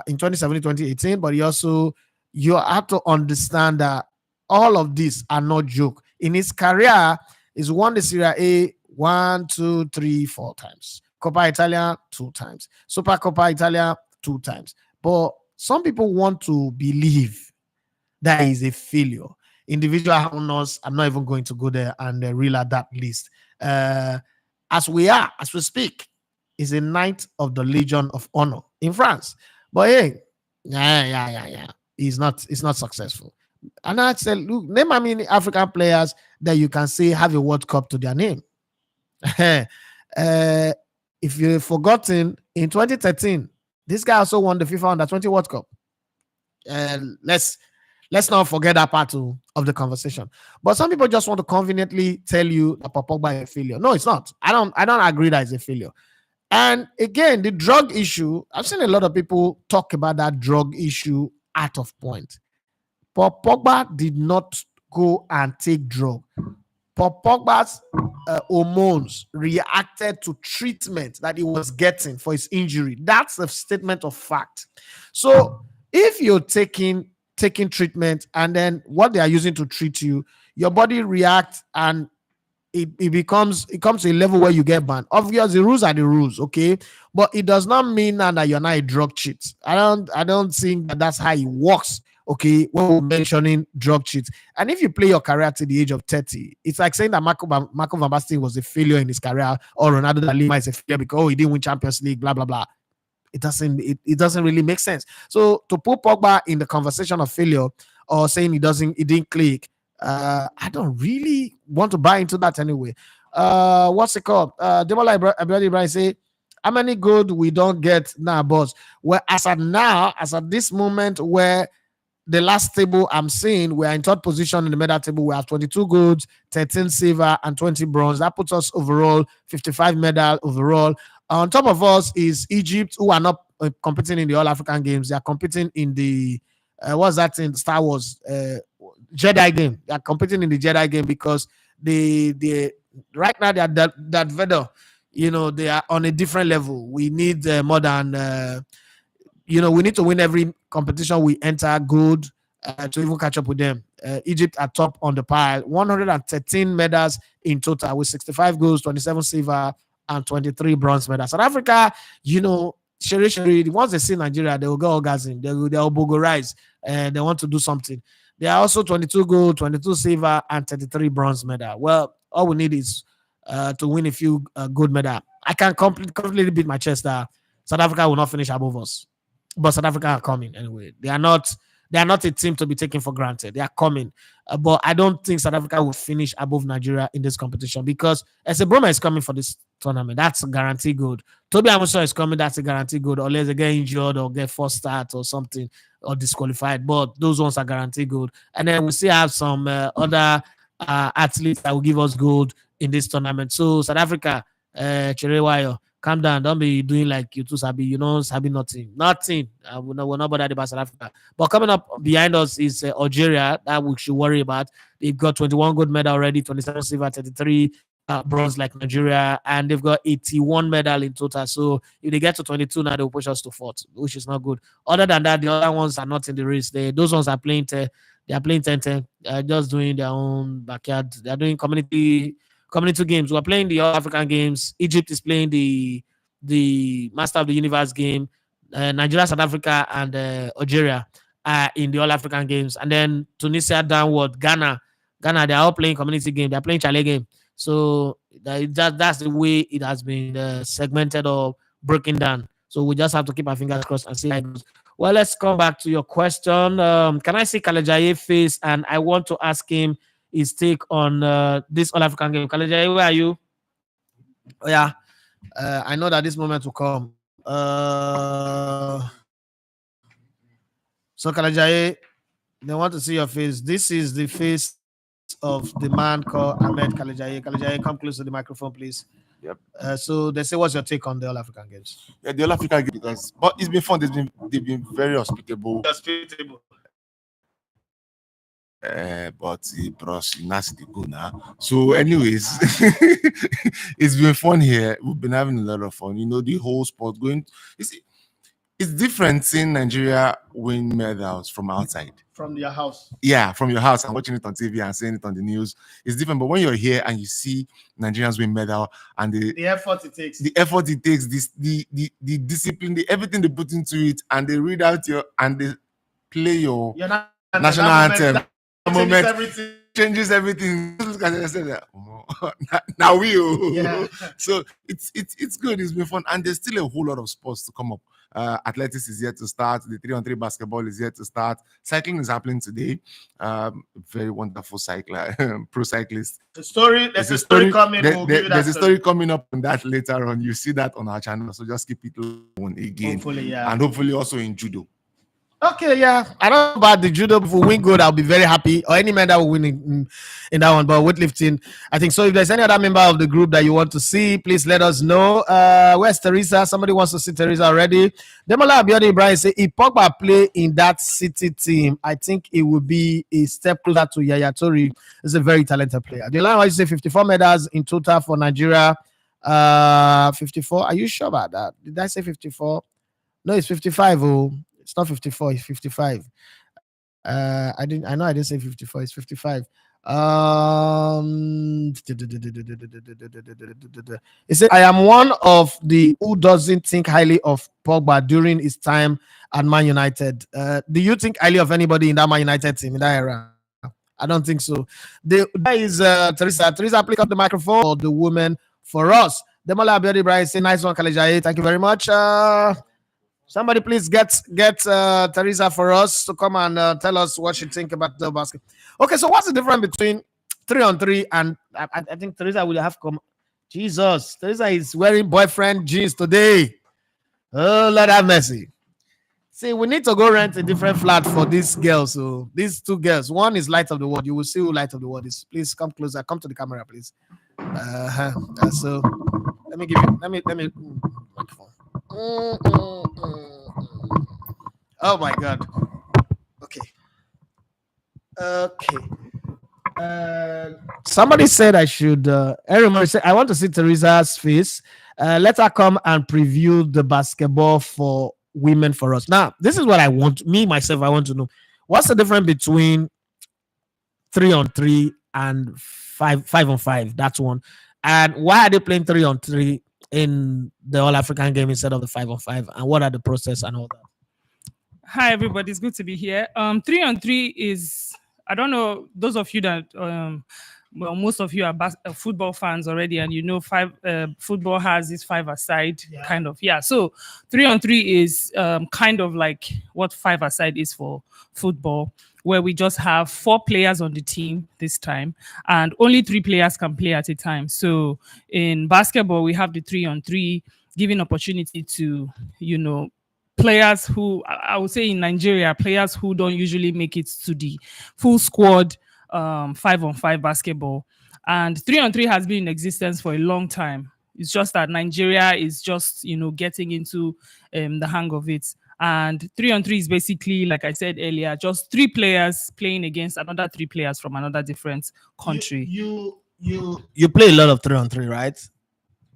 A: in 2017, 2018. But you have to understand that all of these are not joke. In his career, he's won the Serie A 1, 2, 3, 4 times. Coppa Italia 2 times. Super Coppa Italia 2 times. But some people want to believe that is a failure. Individual honors, I'm not even going to go there and reel at that list. As we speak, is a Knight of the Legion of Honor in France. But hey, yeah. It's not successful. And I said, look, name how many African players that you can say have a World Cup to their name. If you've forgotten, in 2013, this guy also won the FIFA Under-20 World Cup. Let's not forget that part of the conversation. But some people just want to conveniently tell you that Pogba is a failure. No, it's not. I don't agree that it's a failure. And again, the drug issue, I've seen a lot of people talk about that drug issue out of point. But Pogba did not go and take drug. Pogba's hormones reacted to treatment that he was getting for his injury. That's a statement of fact. So if you're taking treatment and then what they are using to treat you, your body reacts and it comes to a level where you get banned. Obviously, the rules are the rules, okay? But it does not mean now that you're not a drug cheat. I don't think that that's how it works. Okay, when we're mentioning drug cheats. And if you play your career to the age of 30, it's like saying that Marco Van Basten was a failure in his career, or Ronaldo da Lima is a failure because he didn't win Champions League, blah, blah, blah. It doesn't really make sense. So to put Pogba in the conversation of failure or saying it didn't click, I don't really want to buy into that anyway. What's it called? Demola Ibrahim say, how many good we don't get now, boss? Well, as at this moment where the last table I'm seeing, we're in third position in the medal table. We have 22 golds, 13 silver, and 20 bronze. That puts us overall 55 medal overall. On top of us is Egypt, who are not competing in the All African Games. They are competing in the what's that in Star Wars Jedi game. They are competing in the Jedi game because they right now they are that Vader. They are on a different level. We need more than. We need to win every competition we enter good to even catch up with them. Egypt are top on the pile, 113 medals in total with 65 goals, 27 silver, and 23 bronze medals. South Africa, Sherry, once they see Nigeria, they will go orgasm. They will bogorize and they want to do something. They are also 22 gold, 22 silver, and 33 bronze medal. Well, all we need is to win a few good medals. I can completely beat my chest that South Africa will not finish above us. But South Africa are coming anyway. They are not a team to be taken for granted. They are coming. But I don't think South Africa will finish above Nigeria in this competition because Broma is coming for this tournament. That's a guarantee good. Toby Amuso is coming. That's a guarantee good. Unless they get injured or get forced start or something or disqualified. But those ones are guarantee good. And then we still have some other athletes that will give us gold in this tournament. So South Africa, Cherewayo, calm down. Don't be doing like you two Sabi. Sabi nothing. We're not bothered about South Africa. But coming up behind us is Algeria. That we should worry about. They've got 21 gold medal already, 27 silver, 33 bronze like Nigeria, and they've got 81 medal in total. So if they get to 22 now, they'll push us to fourth, which is not good. Other than that, the other ones are not in the race. Those ones are playing. They are playing 10-10. Just doing their own backyard. They are doing community games. We're playing the All African games. Egypt is playing the Master of the Universe game. Nigeria, South Africa, and Algeria are in the All African games, and then Tunisia downward, Ghana, they're all playing community game. They're playing Chale game. So that's the way it has been segmented or broken down. So we just have to keep our fingers crossed and see how it goes. Well, let's come back to your question. Can I see Kalejaye face? And I want to ask him his take on this All African game. Kalejaye, where are you? Oh, yeah. I know that this moment will come. So Kalejaye, they want to see your face. This is the face of the man called Ahmed Kalejaye. Kalejaye, come close to the microphone, please.
B: Yep.
A: So they say, what's your take on the All African Games?
B: Yeah, the All African Games, because but it's been fun. They've been very hospitable. But bros, nasty the go now. So, anyways, it's been fun here. We've been having a lot of fun. You know, the whole sport going. It's different seeing Nigeria win medals from outside.
A: From your house.
B: Yeah, from your house and watching it on TV and seeing it on the news. It's different. But when you're here and you see Nigerians win medal and
A: the effort it takes,
B: the discipline, everything they put into it, and they read out and they play your national anthem. Changes everything. Now so it's good. It's been fun, and there's still a whole lot of sports to come up. Athletics is yet to start. The 3-on-3 basketball is yet to start. Cycling is happening today. Very wonderful cycler, pro cyclist.
A: There's a story coming.
B: There's a story coming up on that later on. You see that on our channel. So just keep it on again.
A: Hopefully, yeah.
B: And hopefully also in judo.
A: Okay, yeah. I don't know about the judo. If we win gold, I'll be very happy. Or any man that will win in that one. But weightlifting, I think so. If there's any other member of the group that you want to see, please let us know. Where's Theresa? Somebody wants to see Theresa already. Demola Abiodun Ibrahim say, if Pogba play in that City team, I think it will be a step closer to Yaya Toure. He's a very talented player. The line was say 54 medals in total for Nigeria. 54. Are you sure about that? Did I say 54? No, it's 55. Oh. It's not 54, it's 55. I know I didn't say 54, it's 55. It said, I am one of the who doesn't think highly of Pogba during his time at Man United. Do you think highly of anybody in that Man United team in that era? I don't think so. There is Theresa. Theresa, pick up the microphone for the woman for us. Demola Abiodun Ibrahim say, nice one, Kalejaye. Thank you very much. Somebody please get Theresa for us to come and tell us what she think about the basket. Okay, so what's the difference between 3-on-3 and I think Theresa will have come. Jesus, Theresa is wearing boyfriend jeans today. Oh, Lord have mercy. See, we need to go rent a different flat for these girls. So these two girls, one is Light of the World. You will see who Light of the World is. Please come closer. Come to the camera, please. So let me give you. Let me microphone. Oh my God. Okay. Somebody said I should. Everyone said I want to see Theresa's face. Let her come and preview the basketball for women for us. Now, this is what I want. Me myself, I want to know what's the difference between 3-on-3 and 5-on-5. That's one. And why are they playing 3-on-3 in the All African game instead of the 5-on-5? And what are the process and all that?
C: Hi, everybody. It's good to be here. 3-on-3 is, I don't know, those of you that, well, most of you are football fans already, and you know, football has this 5-a-side kind of. Yeah. So 3-on-3 is kind of like what 5-a-side is for football, where we just have 4 players on the team this time, and only 3 players can play at a time. So in basketball, we have the 3-on-3, giving opportunity to, you know, players who, I would say in Nigeria, players who don't usually make it to the full squad 5-on-5 basketball. And 3-on-3 has been in existence for a long time. It's just that Nigeria is just, you know, getting into the hang of it. And 3-on-3 is basically, like I said earlier, just 3 players playing against another 3 players from another different country.
A: you play a lot of 3-on-3, right?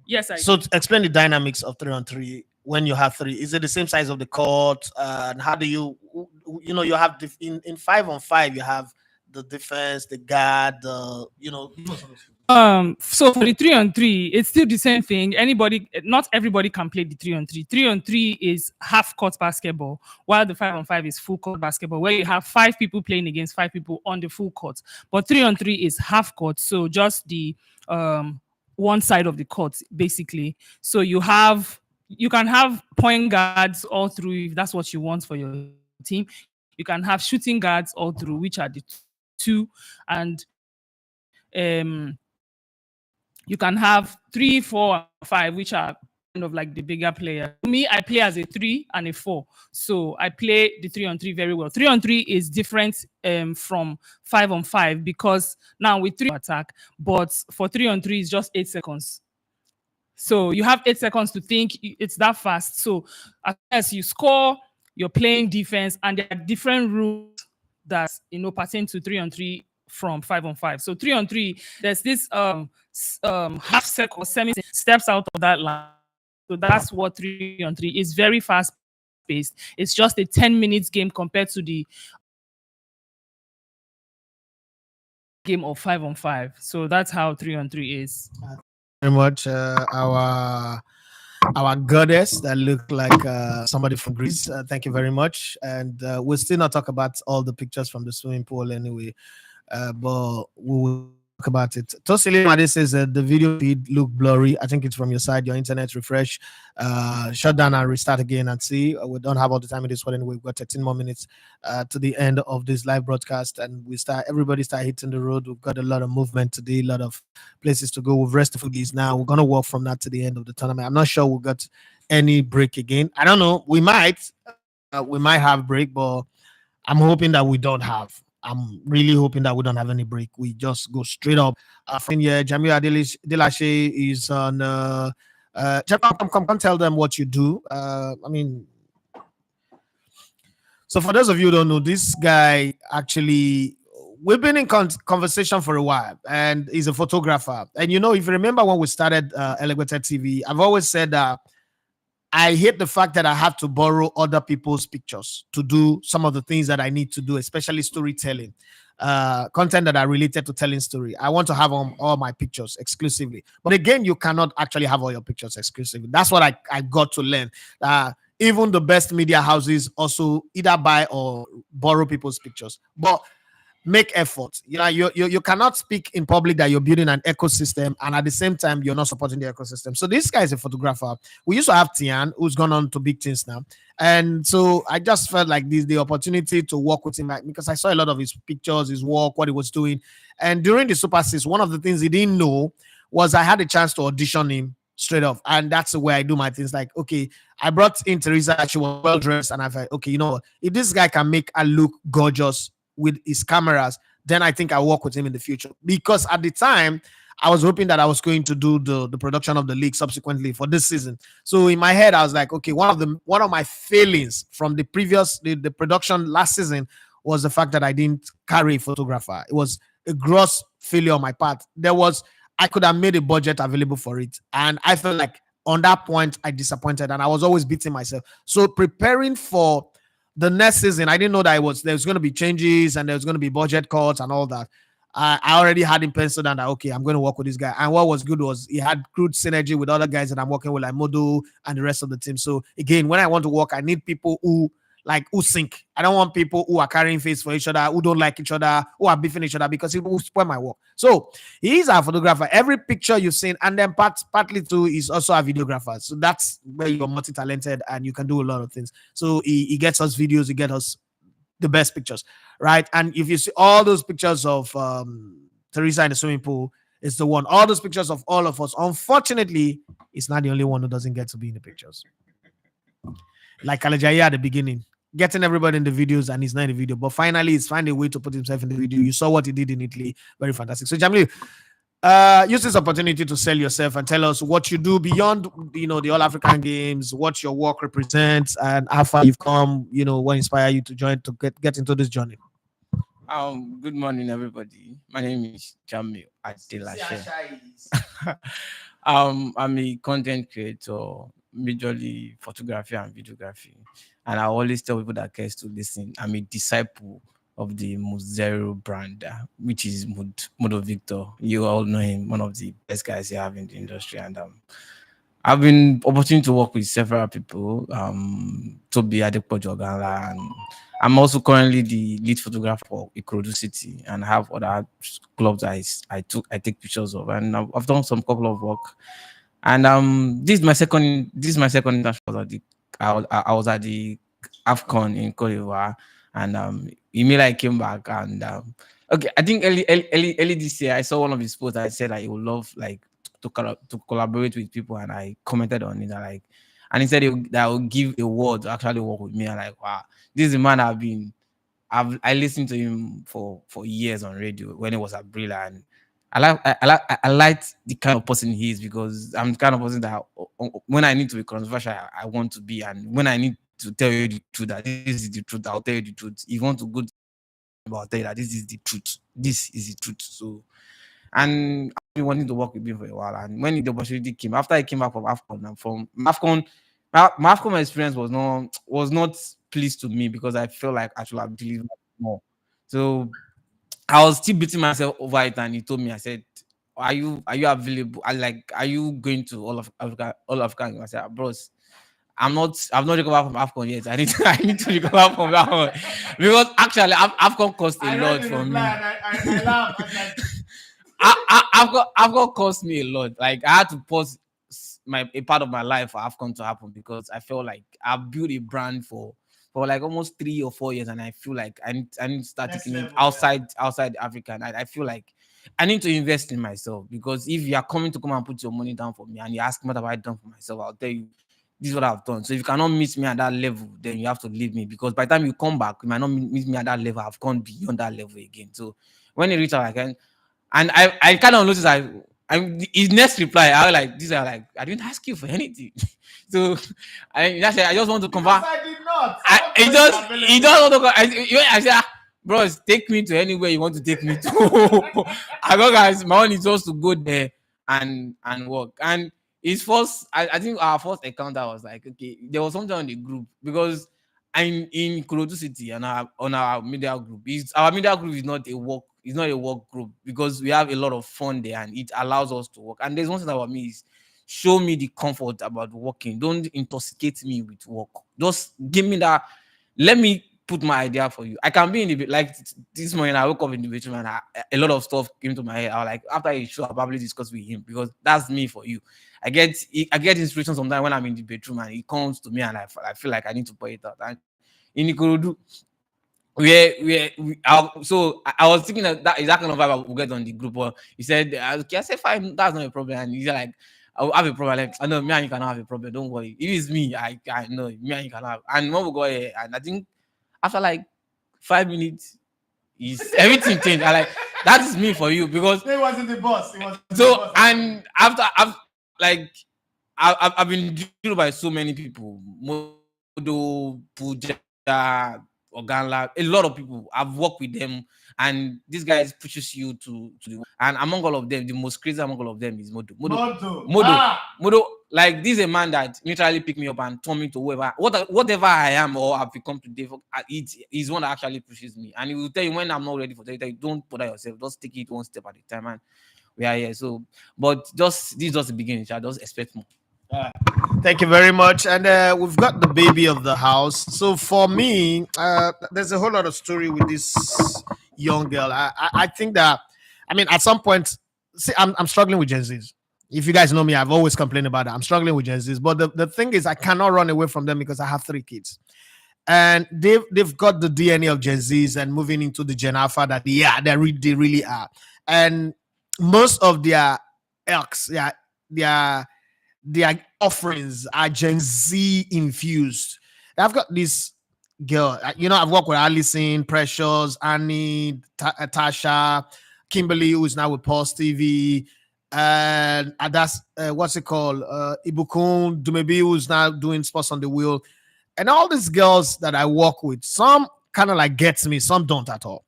C: Yes, I
A: So
C: do.
A: explain the dynamics of 3-on-3 when you have three. Is it the same size of the court? And how do you have in 5-on-5 you have the defense, the guard, the give us all those things.
C: So for the 3-on-3, it's still the same thing. Not everybody can play the 3-on-3. 3-on-3 is half court basketball, while the 5-on-5 is full court basketball, where you have five people playing against five people on the full court. But 3-on-3 is half court, so just the one side of the court, basically. So you can have point guards all through if that's what you want for your team. You can have shooting guards all through, which are the two, and you can have 3, 4, and 5, which are kind of like the bigger players. Me, I play as a 3 and a 4. So I play the 3-on-3 very well. 3-on-3 is different from 5-on-5 because now with 3 attack, but for 3-on-3 it's just 8 seconds. So you have 8 seconds to think. It's that fast. So as you score, you're playing defense, and there are different rules that pertain to 3-on-3 from 5-on-5. So 3-on-3, there's this half circle, semi steps out of that line. So that's what 3-on-3 is. Very fast paced. It's just a 10 minutes game compared to the game of 5-on-5. So that's how 3-on-3 is.
A: Very much our goddess that looked like somebody from Greece. Thank you very much. And we'll still not talk about all the pictures from the swimming pool anyway, but we will talk about it. Tosili Made says the video feed look blurry. I think it's from your side, your internet refresh. Shut down and restart again and see. We don't have all the time in this one anyway. We've got 13 more minutes to the end of this live broadcast, and everybody start hitting the road. We've got a lot of movement today, a lot of places to go. We've rested for these now. We're gonna walk from that to the end of the tournament. I'm not sure we got any break again. I don't know. We might have break, but I'm hoping that we don't have. I'm really hoping that we don't have any break. We just go straight up. From here, Jamil Delashe is on. Come, tell them what you do. So for those of you who don't know, this guy actually, we've been in conversation for a while, and he's a photographer. And if you remember when we started Elevated TV, I've always said that I hate the fact that I have to borrow other people's pictures to do some of the things that I need to do, especially storytelling, content that are related to telling story. I want to have all my pictures exclusively. But again, you cannot actually have all your pictures exclusively. That's what I got to learn. Even the best media houses also either buy or borrow people's pictures. But make effort. You cannot speak in public that you're building an ecosystem and at the same time you're not supporting the ecosystem. So this guy is a photographer. We used to have Tian, who's gone on to big things now, and so I just felt like this the opportunity to work with him, because I saw a lot of his pictures, his work, what he was doing. And during the Super 6, one of the things he didn't know was I had a chance to audition him straight off, and that's the way I do my things. Like, okay, I brought in Theresa, she was well dressed, and I thought, okay, you know what, if this guy can make her look gorgeous with his cameras, then I think I'll work with him in the future. Because at the time, I was hoping that I was going to do the production of the league subsequently for this season. So in my head, I was like, okay, one of my failings from the production last season was the fact that I didn't carry a photographer. It was a gross failure on my part. I could have made a budget available for it, and I felt like on that point I disappointed, and I was always beating myself. So preparing for the next season, I didn't know that there's going to be changes and there's going to be budget cuts and all that. I already had him penciled down that, okay, I'm going to work with this guy. And what was good was he had good synergy with other guys that I'm working with, like Modo and the rest of the team. So again, when I want to work, I need people who sync. I don't want people who are carrying face for each other, who don't like each other, who are beefing each other, because it will spoil my work. So he's our photographer. Every picture you've seen, and then partly too, is also a videographer. So that's where you're multi-talented and you can do a lot of things. So he gets us videos, he gets us the best pictures, right? And if you see all those pictures of Theresa in the swimming pool, it's the one. All those pictures of all of us. Unfortunately, it's not the only one who doesn't get to be in the pictures. Like Kalajaya at the beginning, getting everybody in the videos, and he's not in the video. But finally, he's found a way to put himself in the video. You saw what he did in Italy. Very fantastic. So, Jamil, use this opportunity to sell yourself and tell us what you do beyond, the All African Games, what your work represents, and how far you've come. What inspired you to join to get into this journey.
D: Good morning, everybody. My name is Jamil Adilashe. I'm a content creator, majorly photography and videography, and I always tell people that cares to listen. I'm a disciple of the Muzero brand, which is Modo Victor. You all know him, one of the best guys you have in the industry, and I've been opportunity to work with several people, Toby Adepoju Ogala, and I'm also currently the lead photographer for Ikorodu City, and have other clubs I take pictures of, and I've done some couple of work, and this is my second international. I was at the Afcon in Cote d'Ivoire, and Emile I came back, and okay, I think early this year I saw one of his posts that said that he would love like to collaborate with people, and I commented on it. And he said that I would give a word to actually work with me. And like, wow, this is a man I listened to him for years on radio when he was at Brilla, and I liked the kind of person he is, because I'm the kind of person that when I need to be controversial, I want to be, and when I need to tell you the truth, that this is the truth, I'll tell you the truth. If you want to go, I'll tell you that this is the truth. This is the truth. So, and I've been wanting to work with him for a while. And when the opportunity came, after I came back from AFCON, and from AFCON, my AFCON experience was not pleased to me, because I felt like I should have delivered more. So I was still beating myself over it, and he told me, I said, "Are you available? Are you going to all of Africa? All of Africa?" I said, "Bros, I've not recovered from AFCON yet. I need to recover from that one." Because actually AFCON cost a lot for me.
A: I laugh.
D: I've got cost me a lot. Like I had to pause a part of my life for AFCON to happen, because I felt like I've built a brand for like almost 3 or 4 years, and I feel like I need to start
A: Next
D: taking it
A: level,
D: outside Africa. And I feel like I need to invest in myself, because if you are coming to come and put your money down for me, and you ask me what have I done for myself, I'll tell you this is what I've done. So if you cannot meet me at that level, then you have to leave me, because by the time you come back, you might not meet me at that level. I've gone beyond that level again. So when you reach out again, and I kind of noticed his next reply, I was like, these are like, I didn't ask you for anything. So that's it. I just want to
A: Because
D: confirm.
A: I did not.
D: I
A: I
D: he
A: want to
D: just
A: make
D: he
A: you
D: just want to go. I said, bros, take me to anywhere you want to take me to. As long as my own is just to go there and work. And his first, I think our first encounter was like, okay, there was something on the group, because I'm in Kurodu City, and on our media group. Our media group is not a work group, because we have a lot of fun there, and it allows us to work. And there's one thing about me is, show me the comfort about working. Don't intoxicate me with work. Just give me that. Let me put my idea for you. I can be in the like this morning. I woke up in the bedroom, and a lot of stuff came to my head. I was like, after a show, I'll probably discuss with him, because that's me for you. I get inspiration sometimes when I'm in the bedroom, and he comes to me, and I feel like I need to put it out. And in Ikorodu, so I was thinking that is that kind of vibe I will get on the group. But he said, okay, I said, fine, that's not a problem. And he's like, I'll have a problem. Like, I know me and you cannot have a problem. Don't worry. If it's me, I know me and you can have. And when we go here, and I think after like 5 minutes, is everything changed. I like, that is me for you, because
A: He wasn't the boss. He was the
D: so,
A: boss.
D: and after I've like I've been drilled by so many people, Modo, Puja, Oganla, a lot of people. I've worked with them, and this guy pushes you to the, and among all of them, the most crazy among all of them is Modo.
A: Modo.
D: Modo, Modo, like this is a man that literally picked me up and turned me to whatever I am or I've become today. He's one that actually pushes me, and he will tell you when I'm not ready for that. Don't bother yourself. Just take it one step at a time, and we are here. So, but this is just the beginning. I just expect more.
A: Thank you very much. And we've got the baby of the house. So for me, there's a whole lot of story with this young girl. I think that, I mean, at some point, see, I'm struggling with Gen Zs. If you guys know me, I've always complained about that. I'm struggling with Gen Zs. But the thing is, I cannot run away from them because I have 3 kids. And they've got the DNA of Gen Zs and moving into the Gen Alpha that, yeah, they really are. And most of their elks, yeah, their offerings are Gen Z infused. I've got this girl, I've worked with Allison, Precious, Annie, Tasha, Kimberly, who is now with Pulse TV, and that's what's it called? Ibukun Dumebi, who's now doing Sports on the Wheel, and all these girls that I work with. Some kind of like gets me, some don't at all.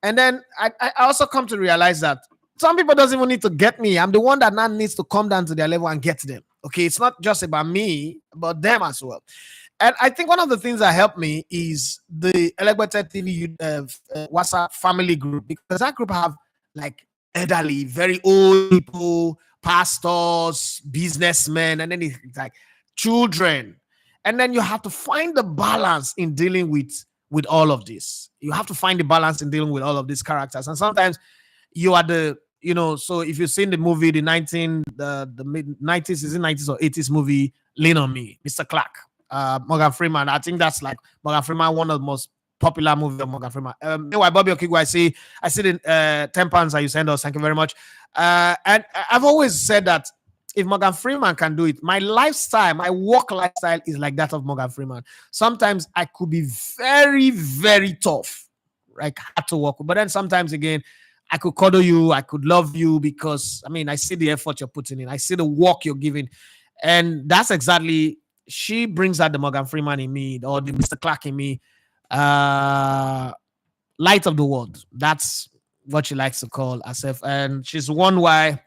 A: And then I also come to realize that some people doesn't even need to get me. I'm the one that now needs to come down to their level and get them. Okay, it's not just about me, but them as well. And I think one of the things that helped me is the Elegbete TV WhatsApp family group, because that group have like elderly, very old people, pastors, businessmen, and then it's like children. And then you have to find the balance in dealing with all of this. You have to find the balance in dealing with all of these characters. And sometimes you are the, so if you've seen the movie, the mid 90s, is it 90s or 80s movie, Lean on Me, Mr. Clark, Morgan Freeman. I think that's like Morgan Freeman, one of the most popular movies of Morgan Freeman. Anyway, Bobby Okigwe, I see the 10 pounds that you send us. Thank you very much. And I've always said that if Morgan Freeman can do it, my lifestyle, my work lifestyle is like that of Morgan Freeman. Sometimes I could be very, very tough, like hard to work with. But then sometimes again, I could cuddle you, I could love you, because I see the effort you're putting in, I see the work you're giving. And that's exactly, she brings out the Morgan Freeman in me, or the Mr. Clark in me. Light of the world. That's what she likes to call herself. And she's one why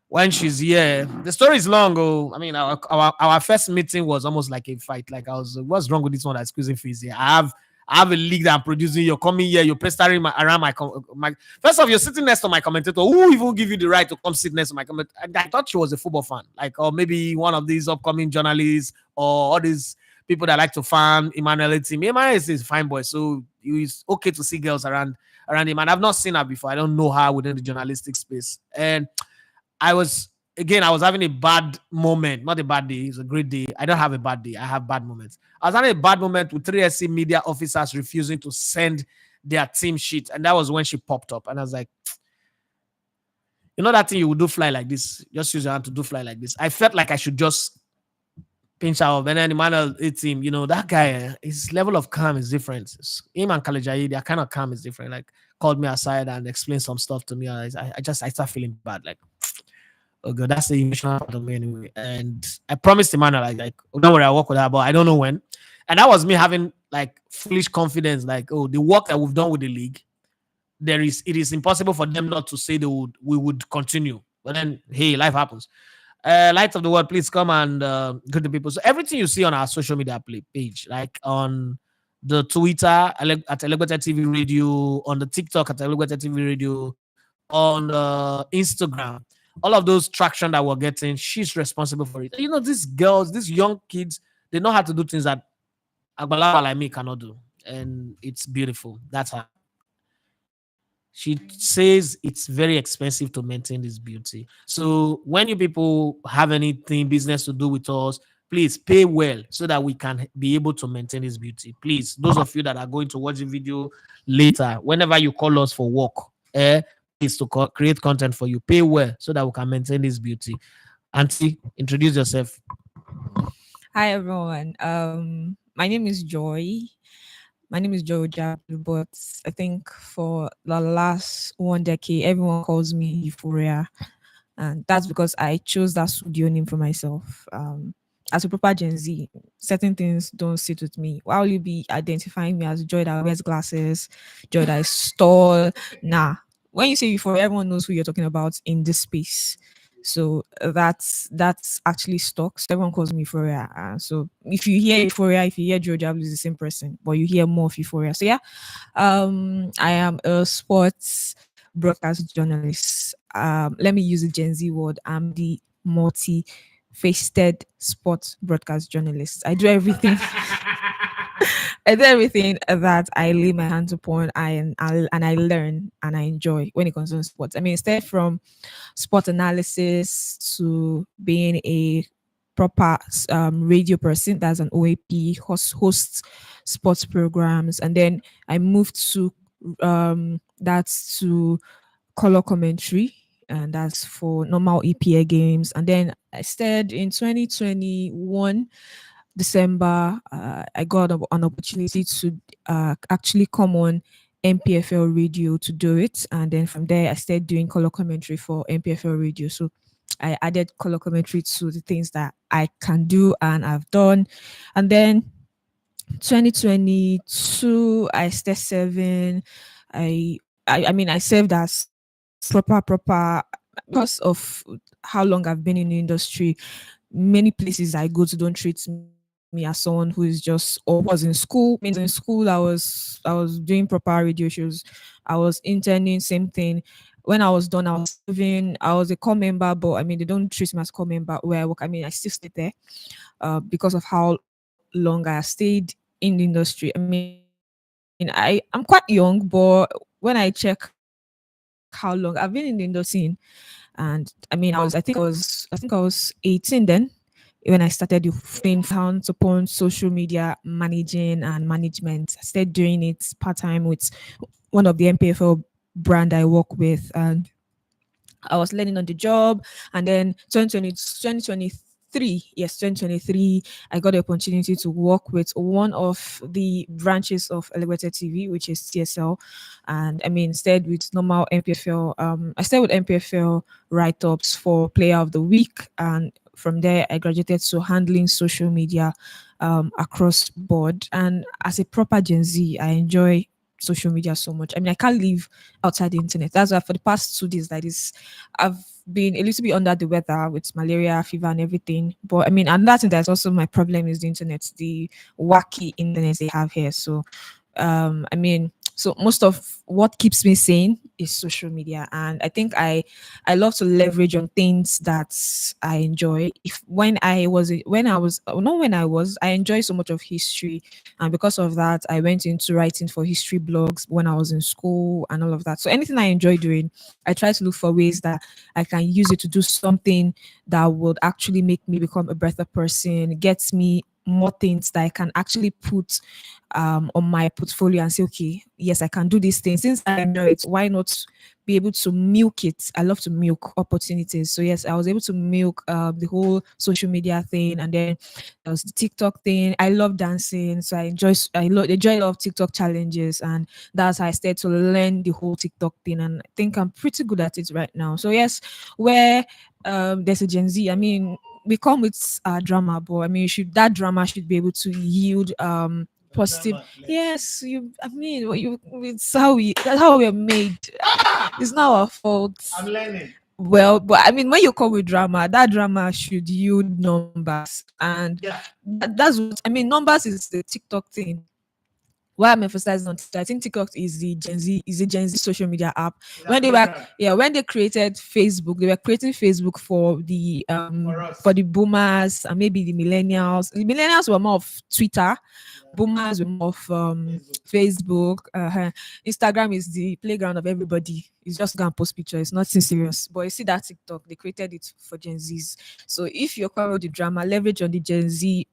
A: when she's here, the story is long. Our first meeting was almost like a fight. Like, what's wrong with this one that's squeezing fees here? I have a league that I'm producing. You're coming here, you're pestering around my. First off, you're sitting next to my commentator. Who even give you the right to come sit next to my commentator? I thought she was a football fan, like, or maybe one of these upcoming journalists, or all these people that like to fan Emmanuel team. Emmanuel is a fine boy, so it's okay to see girls around him. And I've not seen her before. I don't know her within the journalistic space. And I was having a bad moment, not a bad day. It's a great day. I don't have a bad day. I have bad moments. I was having a bad moment with 3SC media officers refusing to send their team sheet. And that was when she popped up. And I was like, that thing you would do fly like this. Just use your hand to do fly like this. I felt like I should just pinch out. And then Emmanuel team, that guy, his level of calm is different. Him and Kalejayi, their kind of calm is different. Like, called me aside and explained some stuff to me. I start feeling bad. Like, oh god, that's the emotional part of me anyway. And I promised Emmanuel, like, don't worry, I'll work with her, but I don't know when. And that was me having like foolish confidence, like, oh, the work that we've done with the league, it is impossible for them not to say we would continue. But then, hey, life happens. Light of the world, please come and greet the people. So everything you see on our social media page, like on the Twitter at Elegbete TV Radio, on the TikTok at Elegbete TV Radio, on Instagram, all of those traction that we're getting, she's responsible for it. These girls, these young kids, they know how to do things that Agbalaba like me cannot do. And it's beautiful. That's her. She says it's very expensive to maintain this beauty. So when you people have anything business to do with us, please pay well so that we can be able to maintain this beauty. Please, those of you that are going to watch the video later, whenever you call us for work, please to create content for you, pay well so that we can maintain this beauty. Auntie, introduce yourself.
E: Hi everyone. My name is Joy. My name is Joy Jablu, but I think for the last 1 decade, everyone calls me Euphoria. And that's because I chose that studio name for myself. As a proper Gen Z, certain things don't sit with me. Why will you be identifying me as Joy that wears glasses, Joy that is tall? Nah. When you say Euphoria, everyone knows who you're talking about in this space. So that's actually stock. So everyone calls me Euphoria. So if you hear Euphoria, if you hear Joe Jablu, is the same person, but you hear more of Euphoria. So yeah, I am a sports broadcast journalist. Let me use the Gen Z word. I'm the multi-faceted sports broadcast journalist. I do everything. I do everything that I lay my hands upon, and I learn and I enjoy when it concerns sports. Instead from sport analysis to being a proper radio person, that's an OAP, hosts sports programs, and then I moved to that's to color commentary, and that's for normal EPA games. And then I started in 2021 December, I got an opportunity to actually come on MPFL radio to do it. And then from there, I started doing color commentary for MPFL radio. So I added color commentary to the things that I can do and I've done. And then 2022, I started serving. I I served as proper because of how long I've been in the industry. Many places I go to don't treat me as someone who is just or was in school. Means in school I was doing proper radio shows. I was interning, same thing. When I was done, I was serving. I was a core member, but I mean they don't treat me as core member where I work. I mean I still stay there because of how long I stayed in the industry. I mean I'm quite young, but when I check how long I've been in the industry scene, and I mean I think I was 18 then when I started doing hands upon social media managing and management. I started doing it part time with one of the MPFL brand I work with, and I was learning on the job. And then 2023, yes, 2023, I got the opportunity to work with one of the branches of Elevated TV, which is TSL. And I mean, instead with normal MPFL, I started with MPFL write ups for Player of the Week. And from there, I graduated to handling social media across board. And as a proper Gen Z, I enjoy social media so much. I mean, I can't live outside the internet. That's why for the past 2 days like this, I've been a little bit under the weather with malaria, fever, and everything. But I mean, and that's also my problem is the internet, the wacky internet they have here. So I mean, so most of what keeps me sane is social media, and I think I love to leverage on things that I enjoy. If when I was I enjoy so much of history, and because of that I went into writing for history blogs when I was in school and all of that. So anything I enjoy doing, I try to look for ways that I can use it to do something that would actually make me become a better person, gets me more things that I can actually put on my portfolio and say, okay, yes, I can do these things. Since I enjoy it, why not be able to milk it? I love to milk opportunities. So yes, I was able to milk the whole social media thing, and then there was the TikTok thing. I love dancing, so enjoy a lot of TikTok challenges, and that's how I started to learn the whole TikTok thing. And I think I'm pretty good at it right now. So yes, where there's a Gen Z, I mean, we come with drama, but I mean, should that drama should be able to yield positive. Yes, you. I mean, it's how that's how we're made. It's not our fault.
A: I'm learning.
E: Well, but I mean, when you come with drama, that drama should yield numbers, and
A: Yeah.
E: that's what I mean. Numbers is the TikTok thing. Why I'm emphasizing on TikTok, I think TikTok is a Gen Z social media app. When they were when they created Facebook, they were creating Facebook for the boomers and maybe the millennials. The millennials were more of Twitter, boomers were more of Facebook. Instagram is the playground of everybody. It's just gonna post pictures. It's nothing serious. But you see that TikTok, they created it for Gen Zs. So if you're coming with the drama, leverage on the Gen Z,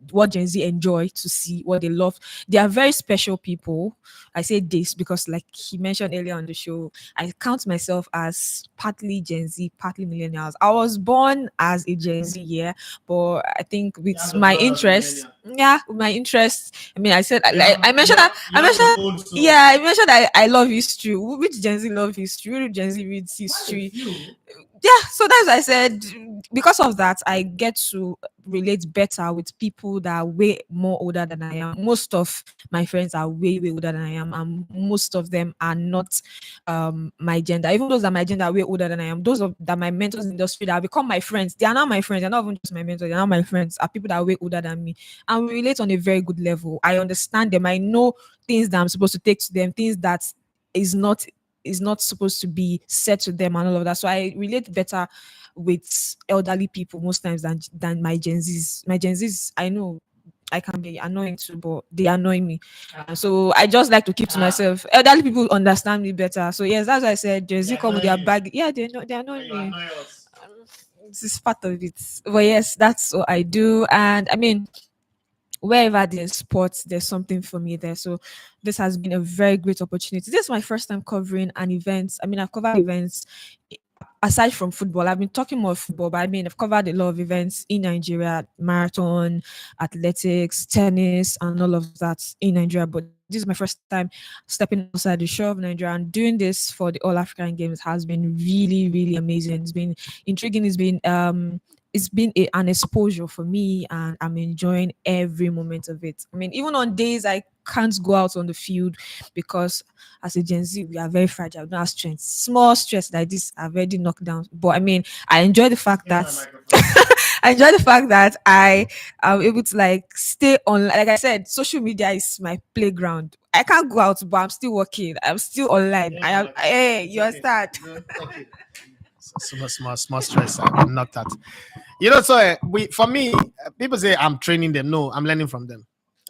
E: what Gen Z enjoy to see, what they love. They are very special people. I say this because, like he mentioned earlier on the show, I count myself as partly Gen Z, partly millennials. I was born as a Gen Z, yeah, but I think with my interest, with my interest. I mean, I said I mentioned that I mentioned yeah, I mentioned I love history. Which Gen Z love history? Which Gen Z reads history? Yeah, so that's why I said because of that, I get to relate better with people that are way more older than I am. Most of my friends are way older than I am, and most of them are not my gender. Even those that are my gender are way older than I am. Those that my mentors in the industry that have become my friends, they are now my friends. They're not even just my mentors, they're now my friends. Are people that are way older than me, and we relate on a very good level. I understand them. I know things that I'm supposed to take to them, things that is not supposed to be said to them and all of that. So I relate better with elderly people most times than my Gen Zs. My Gen Zs, I know I can be annoying too, but they annoy me. So I just like to keep to myself. Elderly people understand me better. So yes, that's why I said Gen Z come with their bag. Yeah, they annoy me. This is part of it. But yes, that's what I do. And I mean, wherever there's sports, there's something for me there. So this has been a very great opportunity. This is my first time covering an event. I mean, I've covered events aside from football. I've been talking more football, but I mean, I've covered a lot of events in Nigeria, marathon, athletics, tennis, and all of that in Nigeria. But this is my first time stepping outside the shore of Nigeria, and doing this for the All African Games has been really, really amazing. It's been intriguing. It's been an exposure for me, and I'm enjoying every moment of it. I mean, even on days I can't go out on the field because as a Gen Z, we are very fragile. We don't have strength. Small stress like this are already knocked down. But I mean, I enjoy the fact that I enjoy the fact that I am able to like stay on. Like I said, social media is my playground. I can't go out, but I'm still working. I'm still online. I am. Hey, you understand?
A: Small stress. I'm knocked out. So for me, people say I'm training them. No, I'm learning from them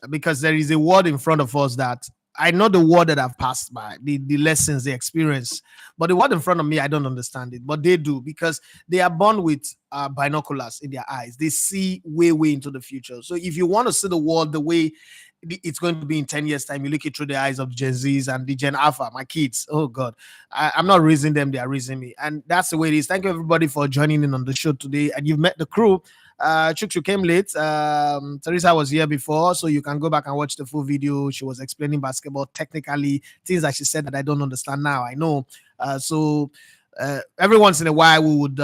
A: because there is a word in front of us that I know the word that I've passed by, the lessons, the experience, but the word in front of me, I don't understand it, but they do because they are born with binoculars in their eyes. They see way, way into the future. So if you want to see the world the way it's going to be in 10 years time, you look it through the eyes of Gen Z's and the Gen Alpha, my kids. Oh God, I'm not raising them, they are raising me. And that's the way it is. Thank you everybody for joining in on the show today. And you've met the crew. Chukshu came late. Theresa was here before, so you can go back and watch the full video. She was explaining basketball technically, things that she said that I don't understand now. I know. Every once in a while, we would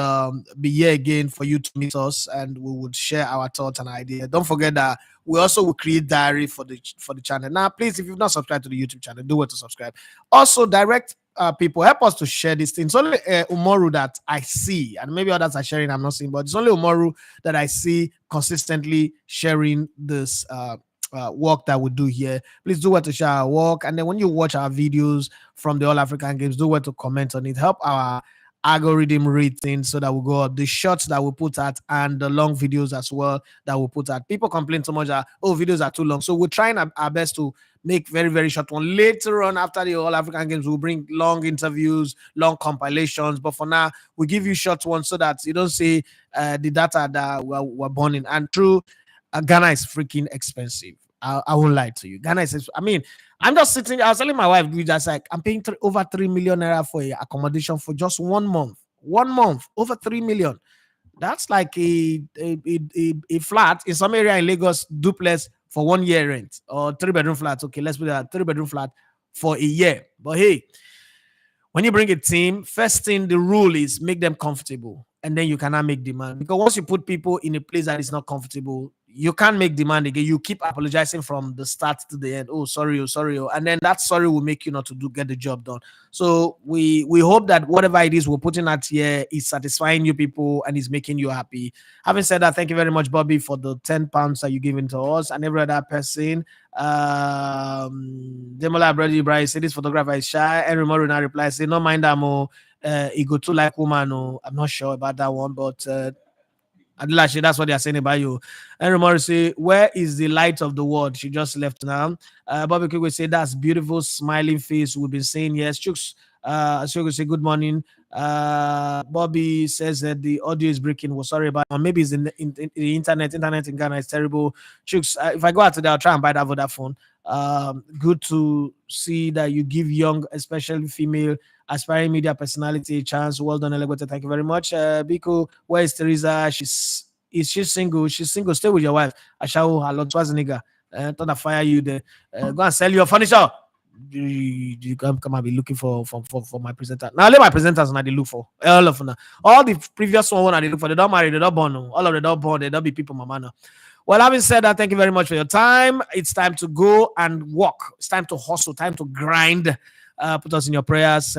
A: be here again for you to meet us, and we would share our thoughts and ideas. Don't forget that we also will create diary for the channel. Now, please, if you've not subscribed to the YouTube channel, do it to subscribe. Also, direct people, help us to share this thing. It's only Umoru that I see, and maybe others are sharing, I'm not seeing, but it's only Umoru that I see consistently sharing this work that we do here. Please do what to share our work, and then when you watch our videos from the All African Games, do what to comment on it. Help our algorithm rating so that we go up, the shots that we put out and the long videos as well that we put out. People complain so much that videos are too long, so we're trying our best to make very, very short one. Later on, after the All African Games, we'll bring long interviews, long compilations, but for now we give you short ones so that you don't see the data that we're burning. And true, Ghana is freaking expensive. I won't lie to you. Ghana is, I mean, I'm just sitting, I was telling my wife, we just like, I'm paying over 3 million naira for accommodation for just 1 month. 1 month, over 3 million. That's like a flat in some area in Lagos, duplex for 1 year rent, or 3-bedroom flat. Okay, let's put that 3-bedroom flat for a year. But hey, when you bring a team, first thing, the rule is make them comfortable, and then you cannot make demand. Because once you put people in a place that is not comfortable, you can't make demand again. You keep apologizing from the start to the end. Oh, sorry, and then that sorry will make you not to get the job done. So we hope that whatever it is we're putting out here is satisfying you people and is making you happy. Having said that, thank you very much, Bobby, for the £10 that you given to us and every other person. Demola Brady Bryce said this photographer is shy. Henry Morina replies, say, no mind that more. He go too like woman. Oh, I'm not sure about that one, but Adilashi, that's what they are saying about you. And Morrissey, where is the light of the world? She just left now. Bobby Quick will say that's beautiful, smiling face. We've been saying yes. Chooks, so say good morning. Bobby says that the audio is breaking. Well, sorry about, or maybe it's in the internet. Internet in Ghana is terrible. Chooks, if I go out today, I'll try and buy that Vodafone. Good to see that you give young, especially female, aspiring media personality a chance. Well done, Elegote. Thank you very much. Biko, where is Theresa? Is she single? She's single. Stay with your wife. Ashao, hello, nigga. Thought I fire you there. Go and sell your furniture. You come and be looking for my presenter. Now let my presenters now they look for all of them. All the previous one they look for. They don't marry, they don't born. All of them don't born. They don't be people, mama. Now. Well, having said that, thank you very much for your time. It's time to go and walk. It's time to hustle. Time to grind. Put us in your prayers.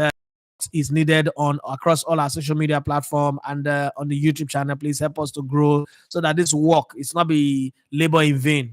A: Is needed on across all our social media platform and on the YouTube channel. Please help us to grow so that this work it's not be labor in vain.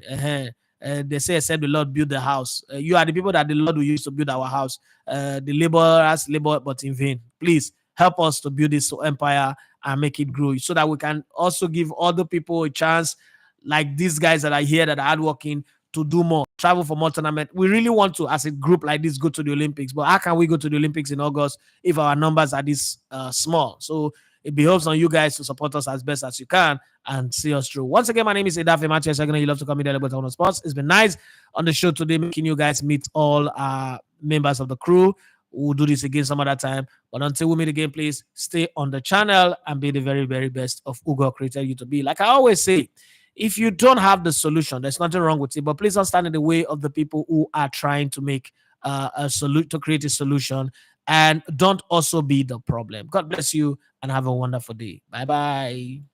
A: They say, except the Lord build the house. You are the people that the Lord will use to build our house. The laborers labor, but in vain. Please help us to build this empire and make it grow so that we can also give other people a chance, like these guys that are here that are hardworking, to do more, travel for more tournament. We really want to, as a group like this, go to the Olympics. But how can we go to the Olympics in August if our numbers are this small? So it behoves on you guys to support us as best as you can and see us through. Once again, my name is Edafe Mathias. You love to come in there about on sports. It's been nice on the show today, making you guys meet all our members of the crew. We'll do this again some other time. But until we meet again, please stay on the channel and be the very, very best of who God created you to be. Like I always say, if you don't have the solution, there's nothing wrong with it. But please don't stand in the way of the people who are trying to make to create a solution, and don't also be the problem. God bless you and have a wonderful day. Bye-bye.